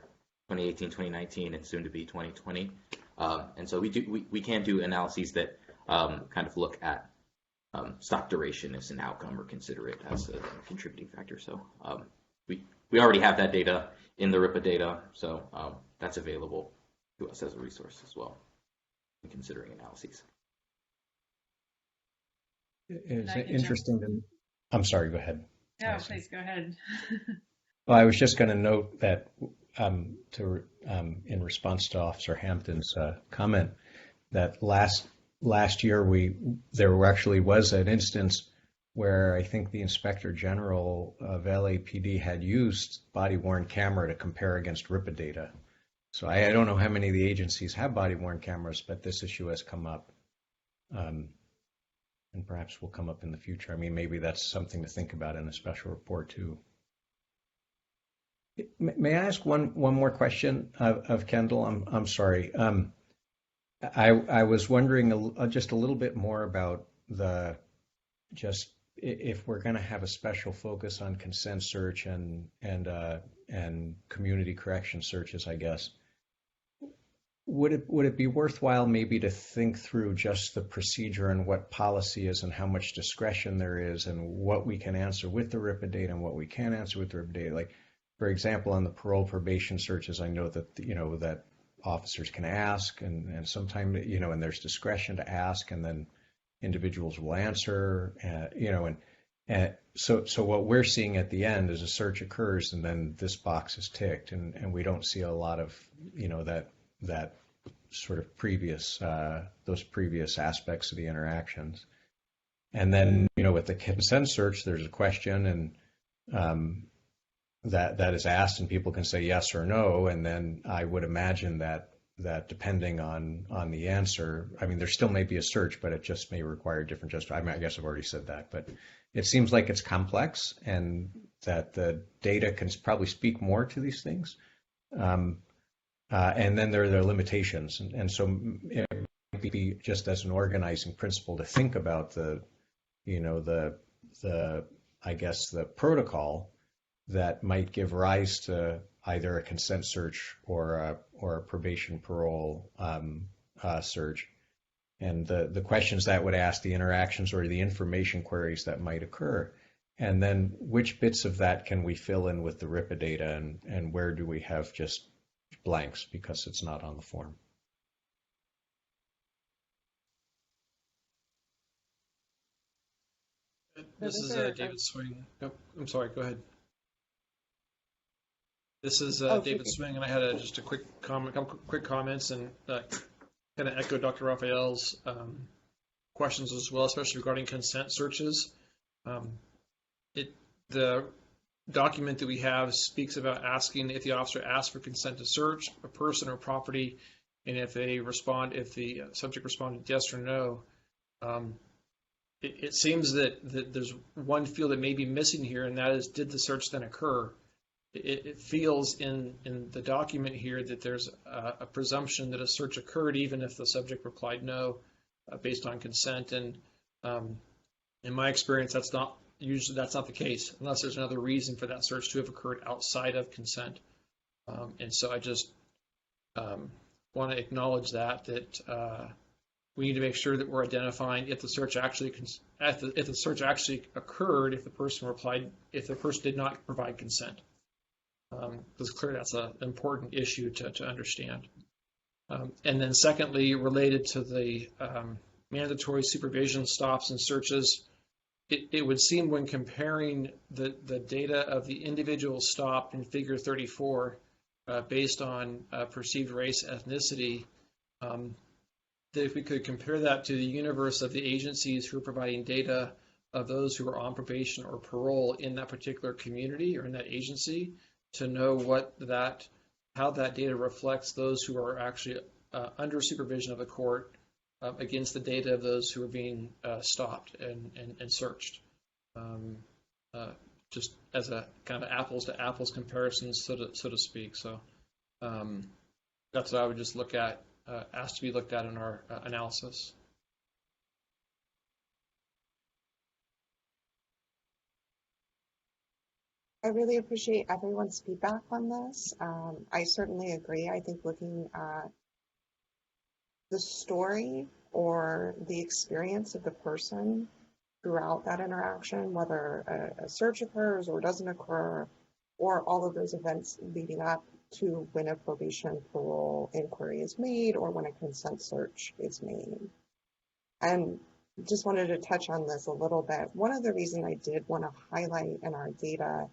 2018, 2019, and soon to be 2020. And so we can do analyses that kind of look at stop duration as an outcome or consider it as a contributing factor. So we already have that data in the RIPA data, so that's available to us as a resource as well in considering analyses. It's interesting. I'm sorry, go ahead. No, please go ahead. Well, I was just going to note that in response to Officer Hampton's comment, that last year there actually was an instance where I think the Inspector General of LAPD had used body-worn camera to compare against RIPA data. So I don't know how many of the agencies have body-worn cameras, but this issue has come up. And perhaps will come up in the future. I mean, maybe that's something to think about in a special report too. May I ask one more question of Kendall? I'm sorry. I was wondering just a little bit more about if we're going to have a special focus on consent search and community correction searches, I guess. Would it be worthwhile maybe to think through just the procedure and what policy is and how much discretion there is and what we can answer with the RIPA data and what we can't answer with the RIPA data? Like, for example, on the parole probation searches, I know that that officers can ask and sometimes and there's discretion to ask and then individuals will answer and so what we're seeing at the end is a search occurs and then this box is ticked and we don't see a lot of that sort of those previous aspects of the interactions. And then, with the consent search, there's a question and that is asked and people can say yes or no. And then I would imagine that depending on the answer, I mean, there still may be a search, but it just may require different I guess I've already said that, but it seems like it's complex and that the data can probably speak more to these things. And then there are limitations. And so it might be just as an organizing principle to think about the I guess the protocol that might give rise to either a consent search or a probation parole search. And the questions that would ask, the interactions or the information queries that might occur. And then which bits of that can we fill in with the RIPA data and where do we have just blanks because it's not on the form? This is David Swing. Oh, I'm sorry, go ahead. This is David Swing, and I had just a quick comment, a couple quick comments, and kind of echo Dr. Raphael's questions as well, especially regarding consent searches. The document that we have speaks about asking if the officer asks for consent to search a person or property, and if the subject responded yes or no. It seems that there's one field that may be missing here, and that is, did the search then occur? It feels in the document here that there's a presumption that a search occurred even if the subject replied no, based on consent. And in my experience, that's not the case unless there's another reason for that search to have occurred outside of consent. And so I just want to acknowledge that we need to make sure that we're identifying if the search actually occurred, if the person did not provide consent. Because clearly that's an important issue to understand. And then secondly, related to the mandatory supervision stops and searches, it would seem when comparing the data of the individual stop in Figure 34 based on perceived race, ethnicity, that if we could compare that to the universe of the agencies who are providing data of those who are on probation or parole in that particular community or in that agency, to know how that data reflects those who are actually under supervision of the court against the data of those who are being stopped and searched. Just as a kind of apples to apples comparison, so to speak. So that's what I would just look at, ask to be looked at in our analysis. I really appreciate everyone's feedback on this. I certainly agree. I think looking at the story or the experience of the person throughout that interaction, whether a search occurs or doesn't occur, or all of those events leading up to when a probation parole inquiry is made or when a consent search is made. And just wanted to touch on this a little bit. One of the reasons I did want to highlight in our data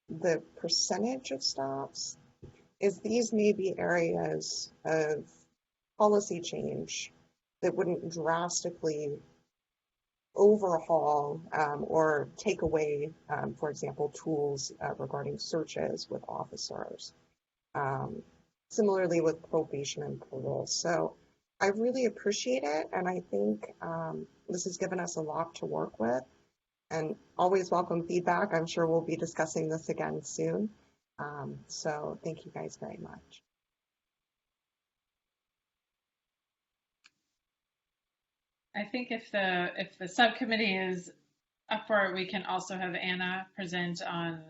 the percentage of stops is these may be areas of policy change that wouldn't drastically overhaul or take away, for example, tools regarding searches with officers. Similarly with probation and parole. So I really appreciate it, and I think this has given us a lot to work with, and always welcome feedback. I'm sure we'll be discussing this again soon. So thank you guys very much. I think if the subcommittee is up for it, we can also have Anna present on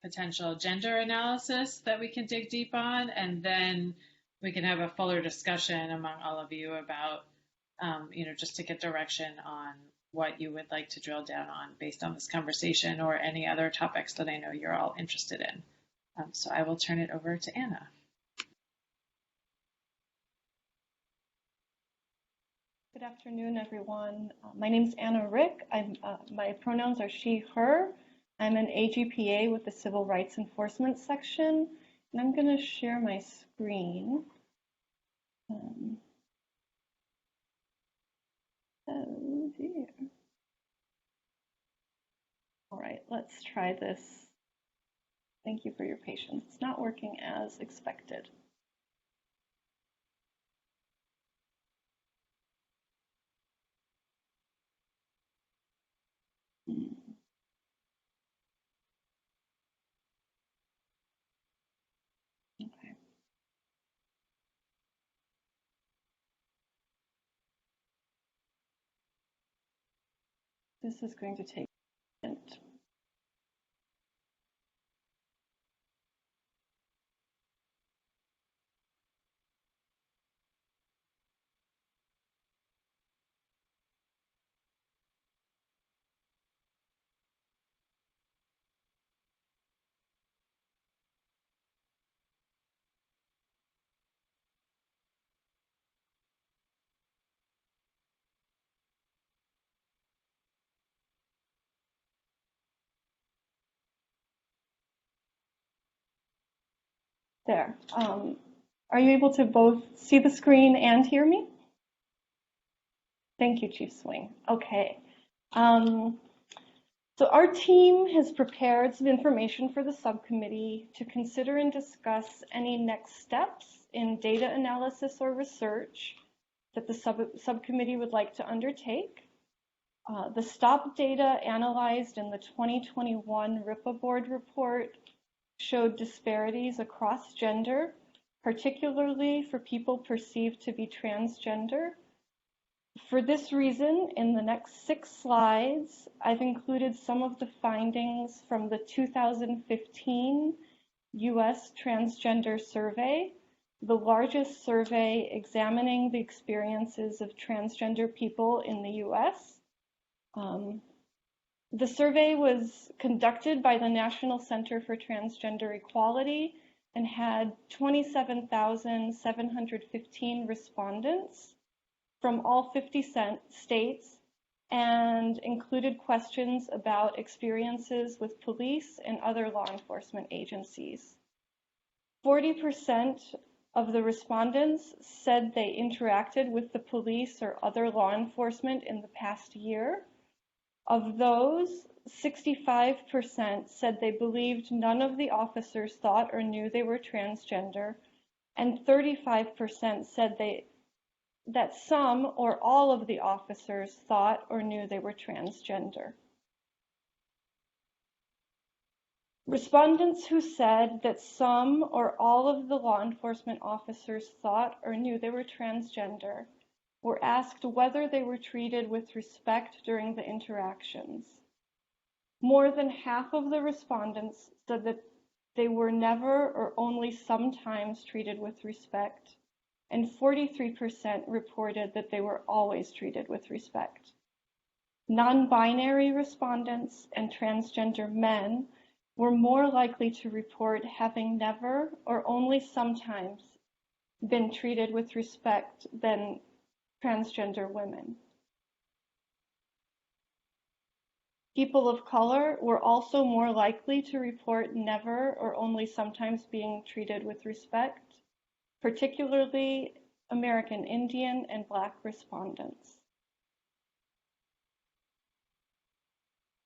potential gender analysis that we can dig deep on, and then we can have a fuller discussion among all of you about, just to get direction on what you would like to drill down on based on this conversation or any other topics that I know you're all interested in. So I will turn it over to Anna. Good afternoon, everyone. My name is Anna Rick. My pronouns are she, her. I'm an AGPA with the Civil Rights Enforcement section, and I'm going to share my screen. Oh dear. All right, let's try this. Thank you for your patience. It's not working as expected. Okay. This is going to take a minute. There. Are you able to both see the screen and hear me? Thank you, Chief Swing. Okay. So our team has prepared some information for the subcommittee to consider and discuss any next steps in data analysis or research that the subcommittee would like to undertake. The STOP data analyzed in the 2021 RIPA board report showed disparities across gender, particularly for people perceived to be transgender. For this reason, in the next 6 slides, I've included some of the findings from the 2015 US Transgender Survey, the largest survey examining the experiences of transgender people in the US. The survey was conducted by the National Center for Transgender Equality and had 27,715 respondents from all 50 states and included questions about experiences with police and other law enforcement agencies. 40% of the respondents said they interacted with the police or other law enforcement in the past year. Of those, 65% said they believed none of the officers thought or knew they were transgender, and 35% said that some or all of the officers thought or knew they were transgender. Respondents who said that some or all of the law enforcement officers thought or knew they were transgender were asked whether they were treated with respect during the interactions. More than half of the respondents said that they were never or only sometimes treated with respect, and 43% reported that they were always treated with respect. Non-binary respondents and transgender men were more likely to report having never or only sometimes been treated with respect than transgender women. People of color were also more likely to report never or only sometimes being treated with respect, particularly American Indian, and Black respondents.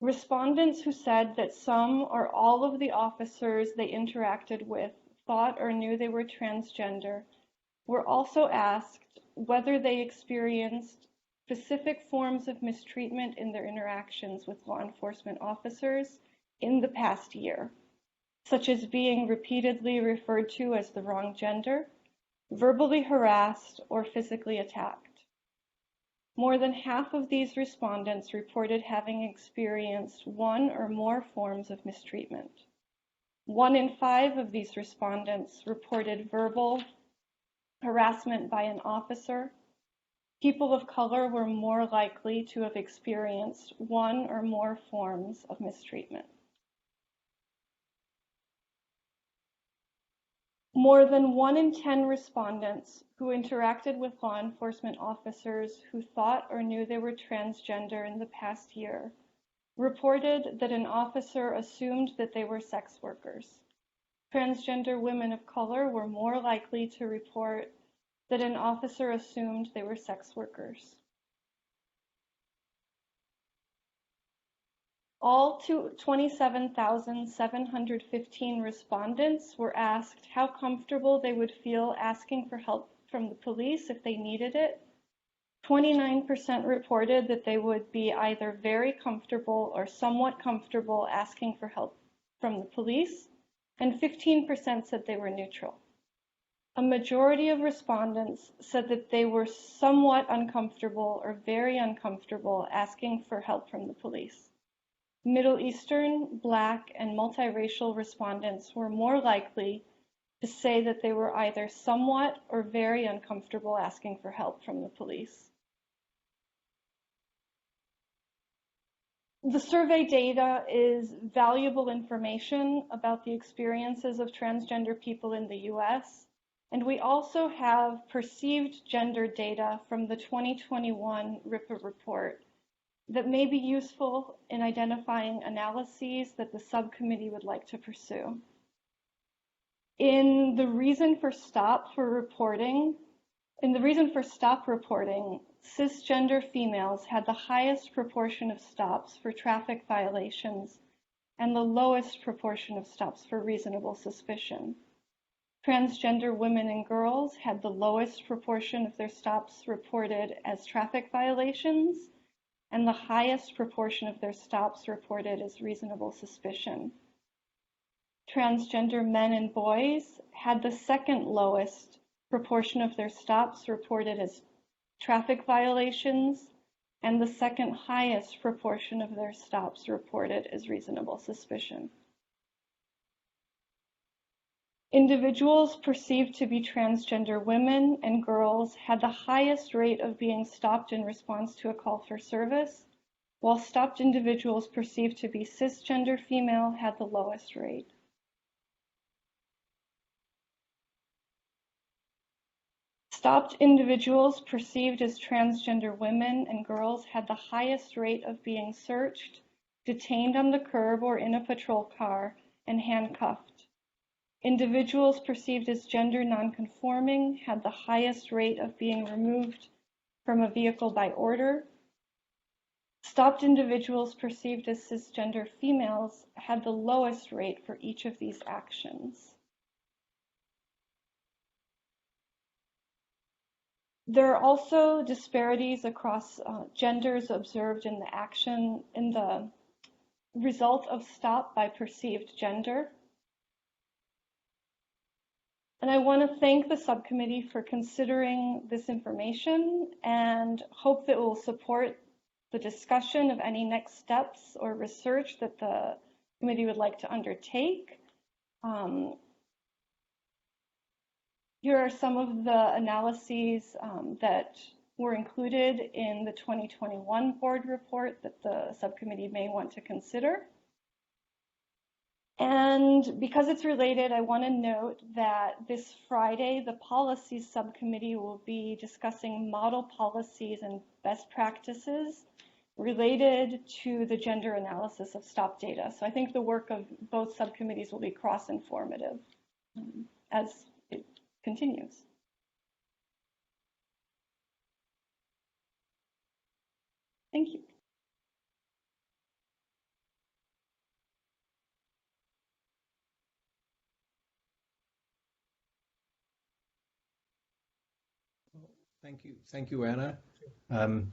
Respondents who said that some or all of the officers they interacted with thought or knew they were transgender were also asked whether they experienced specific forms of mistreatment in their interactions with law enforcement officers in the past year, such as being repeatedly referred to as the wrong gender, verbally harassed, or physically attacked. More than half of these respondents reported having experienced one or more forms of mistreatment. 1 in 5 of these respondents reported verbal harassment by an officer. People of color were more likely to have experienced one or more forms of mistreatment. More than 1 in 10 respondents who interacted with law enforcement officers who thought or knew they were transgender in the past year reported that an officer assumed that they were sex workers. Transgender women of color were more likely to report that an officer assumed they were sex workers. All 27,715 respondents were asked how comfortable they would feel asking for help from the police if they needed it. 29% reported that they would be either very comfortable or somewhat comfortable asking for help from the police, and 15% said they were neutral. A majority of respondents said that they were somewhat uncomfortable or very uncomfortable asking for help from the police. Middle Eastern, Black, and multiracial respondents were more likely to say that they were either somewhat or very uncomfortable asking for help from the police. The survey data is valuable information about the experiences of transgender people in the US, and we also have perceived gender data from the 2021 RIPA report that may be useful in identifying analyses that the subcommittee would like to pursue. In the reason for stop reporting, cisgender females had the highest proportion of stops for traffic violations and the lowest proportion of stops for reasonable suspicion. Transgender women and girls had the lowest proportion of their stops reported as traffic violations and the highest proportion of their stops reported as reasonable suspicion. Transgender men and boys had the second lowest proportion of their stops reported as traffic violations and the second highest proportion of their stops reported as reasonable suspicion. Individuals perceived to be transgender women and girls had the highest rate of being stopped in response to a call for service, while stopped individuals perceived to be cisgender female had the lowest rate. Stopped individuals perceived as transgender women and girls had the highest rate of being searched, detained on the curb or in a patrol car, and handcuffed. Individuals perceived as gender nonconforming had the highest rate of being removed from a vehicle by order. Stopped individuals perceived as cisgender females had the lowest rate for each of these actions. There are also disparities across genders observed in the result of stop by perceived gender. And I want to thank the subcommittee for considering this information and hope that it will support the discussion of any next steps or research that the committee would like to undertake. Here are some of the analyses that were included in the 2021 board report that the subcommittee may want to consider. And because it's related, I want to note that this Friday, the Policies Subcommittee will be discussing model policies and best practices related to the gender analysis of stop data. So I think the work of both subcommittees will be cross-informative as it continues. Thank you. Thank you, Anna. I'm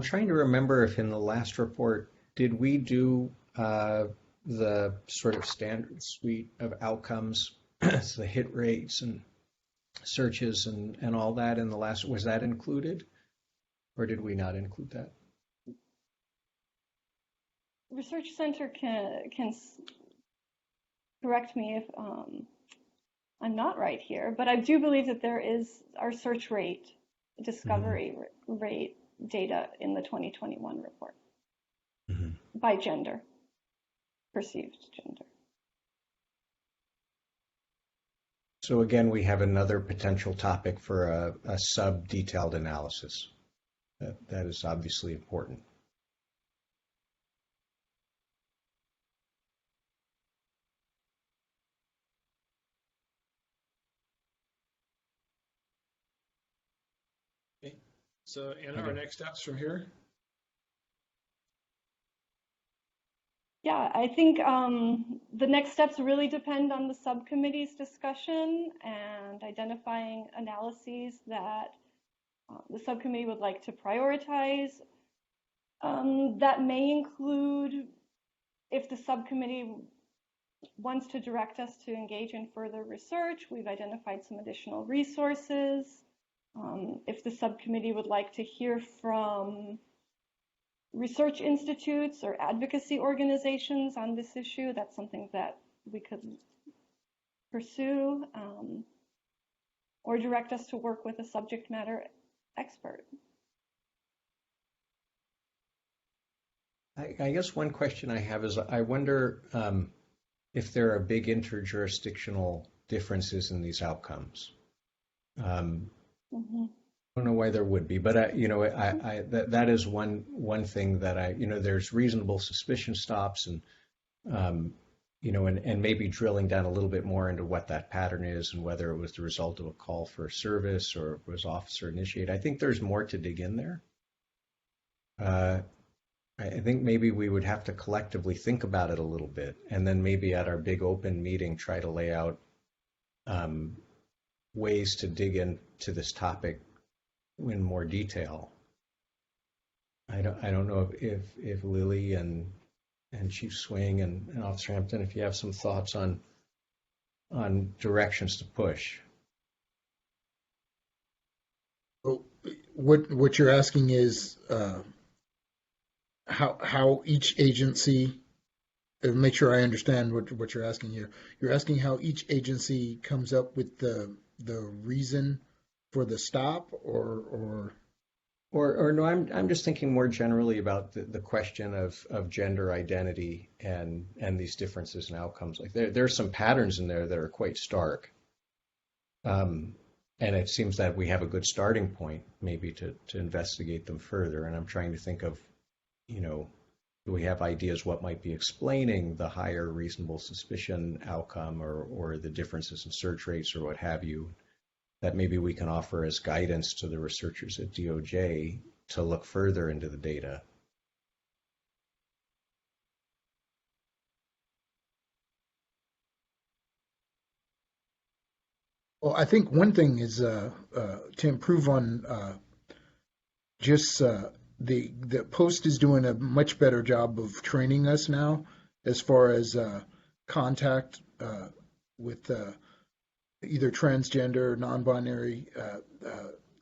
trying to remember if in the last report, did we do the sort of standard suite of outcomes, so the hit rates and searches and all that in the last, was that included? Or did we not include that? Research Center can correct me if I'm not right here, but I do believe that there is our search rate, discovery rate data in the 2021 report by gender, perceived gender. So again, we have another potential topic for a sub-detailed analysis. That is obviously important. Okay. So Anna, our next steps from here? Yeah, I think the next steps really depend on the subcommittee's discussion and identifying analyses that the subcommittee would like to prioritize. That may include, if the subcommittee wants to direct us to engage in further research, we've identified some additional resources. If the subcommittee would like to hear from research institutes or advocacy organizations on this issue, that's something that we could pursue, or direct us to work with a subject matter expert. I guess one question I have is I wonder if there are big interjurisdictional differences in these outcomes. I don't know why there would be, but that is one thing that there's reasonable suspicion stops and and maybe drilling down a little bit more into what that pattern is and whether it was the result of a call for service or was officer initiated. I think there's more to dig in there. I think maybe we would have to collectively think about it a little bit, and then maybe at our big open meeting try to lay out ways to dig into this topic in more detail. I don't know if Lily and Chief Swing and Officer Hampton, if you have some thoughts on directions to push. What you're asking is how each agency. Make sure I understand what you're asking here. You're asking how each agency comes up with the reason for the stop, or no, I'm just thinking more generally about the question of gender identity and these differences in outcomes. Like there's some patterns in there that are quite stark, and it seems that we have a good starting point maybe to investigate them further. And I'm trying to think of, do we have ideas what might be explaining the higher reasonable suspicion outcome or the differences in search rates or what have you, that maybe we can offer as guidance to the researchers at DOJ to look further into the data. Well, I think one thing is to improve on just the Post is doing a much better job of training us now as far as contact with either transgender, non-binary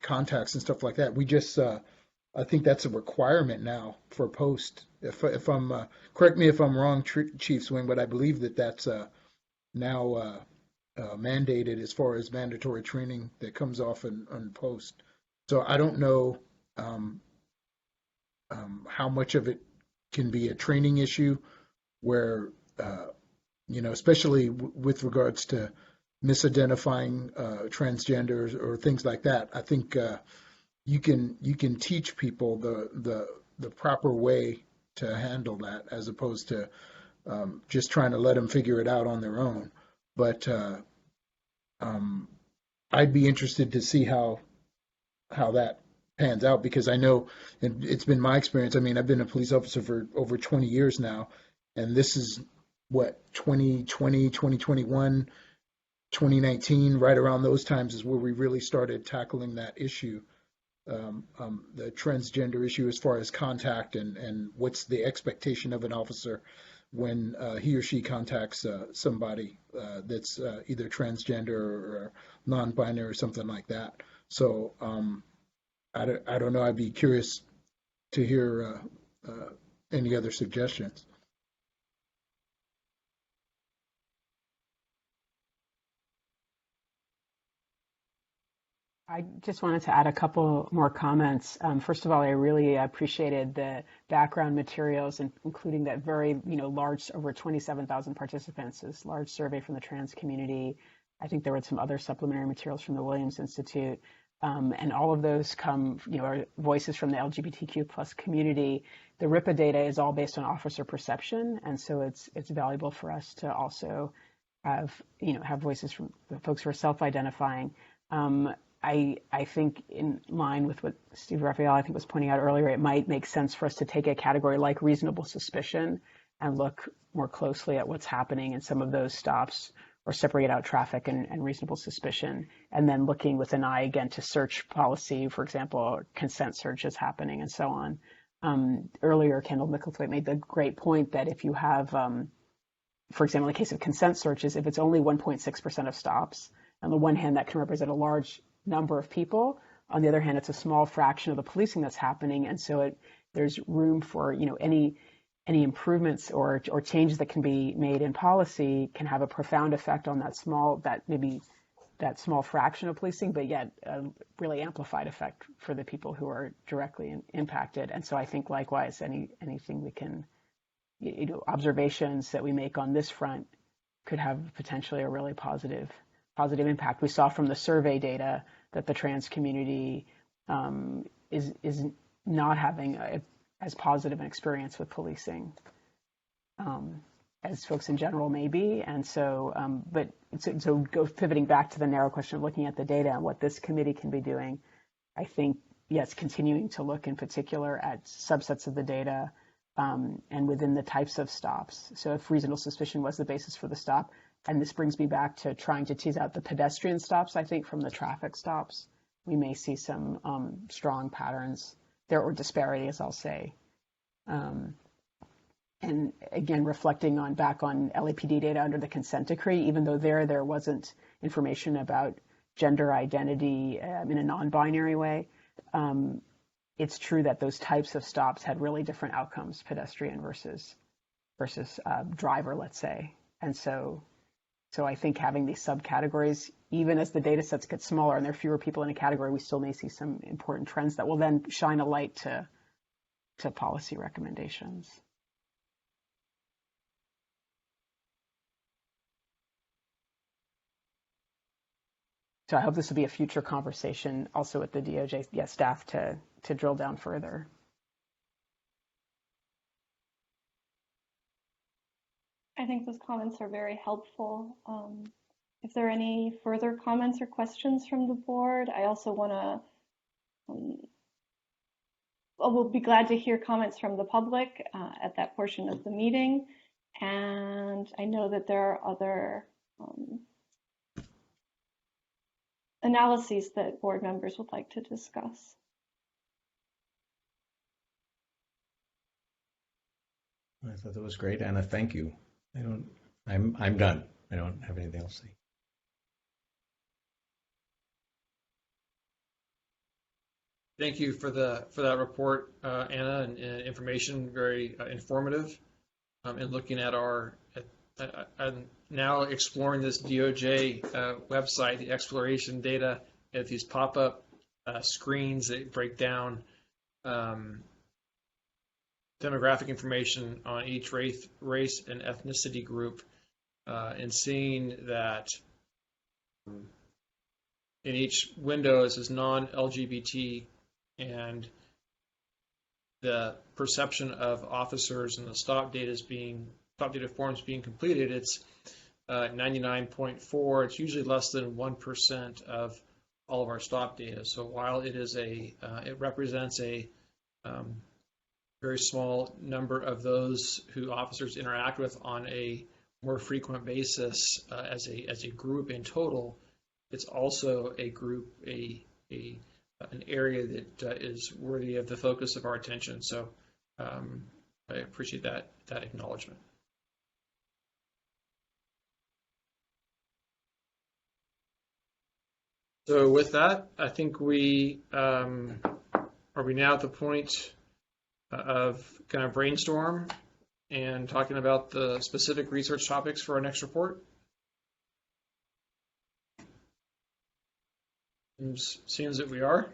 contacts and stuff like that. We just, I think that's a requirement now for Post. If I'm, correct me if I'm wrong, Chief Swing, but I believe that that's now mandated as far as mandatory training that comes off on Post. So I don't know how much of it can be a training issue where, especially with regards to misidentifying transgenders or things like that. I think you can teach people the proper way to handle that as opposed to just trying to let them figure it out on their own. But I'd be interested to see how that pans out, because I know, and it's been my experience. I mean, I've been a police officer for over 20 years now, and this is what, 2020, 2021, 2019, right around those times is where we really started tackling that issue, the transgender issue as far as contact and what's the expectation of an officer when he or she contacts somebody that's either transgender or non-binary or something like that. So I don't know. I'd be curious to hear any other suggestions. I just wanted to add a couple more comments. First of all, I really appreciated the background materials, including that very, large, over 27,000 participants, this large survey from the trans community. I think there were some other supplementary materials from the Williams Institute. And all of those come, are voices from the LGBTQ plus community. The RIPA data is all based on officer perception, and so it's valuable for us to also have voices from the folks who are self-identifying. I think in line with what Steve Raphael, I think, was pointing out earlier, it might make sense for us to take a category like reasonable suspicion and look more closely at what's happening in some of those stops, or separate out traffic and reasonable suspicion, and then looking with an eye again to search policy, for example, consent searches happening and so on. Earlier, Kendall Micklethwaite made the great point that if you have, for example, in the case of consent searches, if it's only 1.6% of stops, on the one hand, that can represent a large number of people. On the other hand, it's a small fraction of the policing that's happening, and so there's room for any improvements or changes that can be made in policy can have a profound effect on that small fraction of policing, but yet a really amplified effect for the people who are directly impacted. And so I think likewise, anything we can, observations that we make on this front could have potentially a really positive impact. We saw from the survey data that the trans community is not having as positive an experience with policing as folks in general may be. And so, pivoting back to the narrow question of looking at the data and what this committee can be doing, I think, yes, continuing to look in particular at subsets of the data and within the types of stops. So if reasonable suspicion was the basis for the stop, and this brings me back to trying to tease out the pedestrian stops, I think, from the traffic stops, we may see some strong patterns there, or disparities, I'll say. And again, reflecting back on LAPD data under the consent decree, even though there wasn't information about gender identity in a non-binary way, it's true that those types of stops had really different outcomes, pedestrian versus driver, let's say. And so I think having these subcategories, even as the data sets get smaller and there are fewer people in a category, we still may see some important trends that will then shine a light to policy recommendations. So I hope this will be a future conversation also with the DOJ staff to drill down further. I think those comments are very helpful. If there are any further comments or questions from the board, I also want to, we'll be glad to hear comments from the public at that portion of the meeting. And I know that there are other analyses that board members would like to discuss. I thought that was great, Anna. Thank you. I'm done. I don't have anything else to say. Thank you for that report, Anna, and information, very informative. And looking at I'm now exploring this DOJ website, the exploration data, at these pop-up screens that break down demographic information on each race and ethnicity group, and seeing that in each window it says non-LGBT, and the perception of officers and the stop data forms being completed, it's 99.4. It's usually less than 1% of all of our stop data. So while it is it represents a very small number of those who officers interact with on a more frequent basis as a group in total, it's also a group, an area that is worthy of the focus of our attention. So I appreciate that acknowledgement. So with that, I think are we now at the point of kind of brainstorm and talking about the specific research topics for our next report? Seems that we are.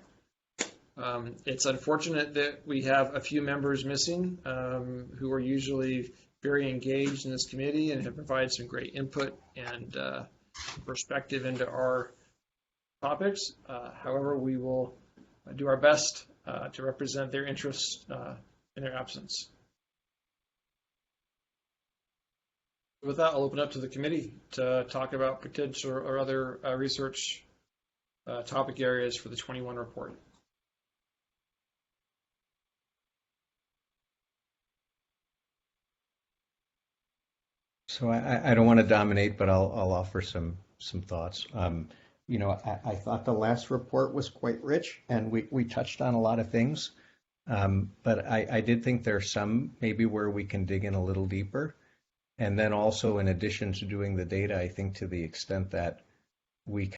It's unfortunate that we have a few members missing who are usually very engaged in this committee and have provided some great input and perspective into our topics. However, we will do our best to represent their interests in their absence. With that, I'll open up to the committee to talk about potential or other research topic areas for the 21 report. So I don't want to dominate, but I'll offer some thoughts. I thought the last report was quite rich, and we touched on a lot of things. But I did think there's some maybe where we can dig in a little deeper. And then also, in addition to doing the data, I think to the extent that we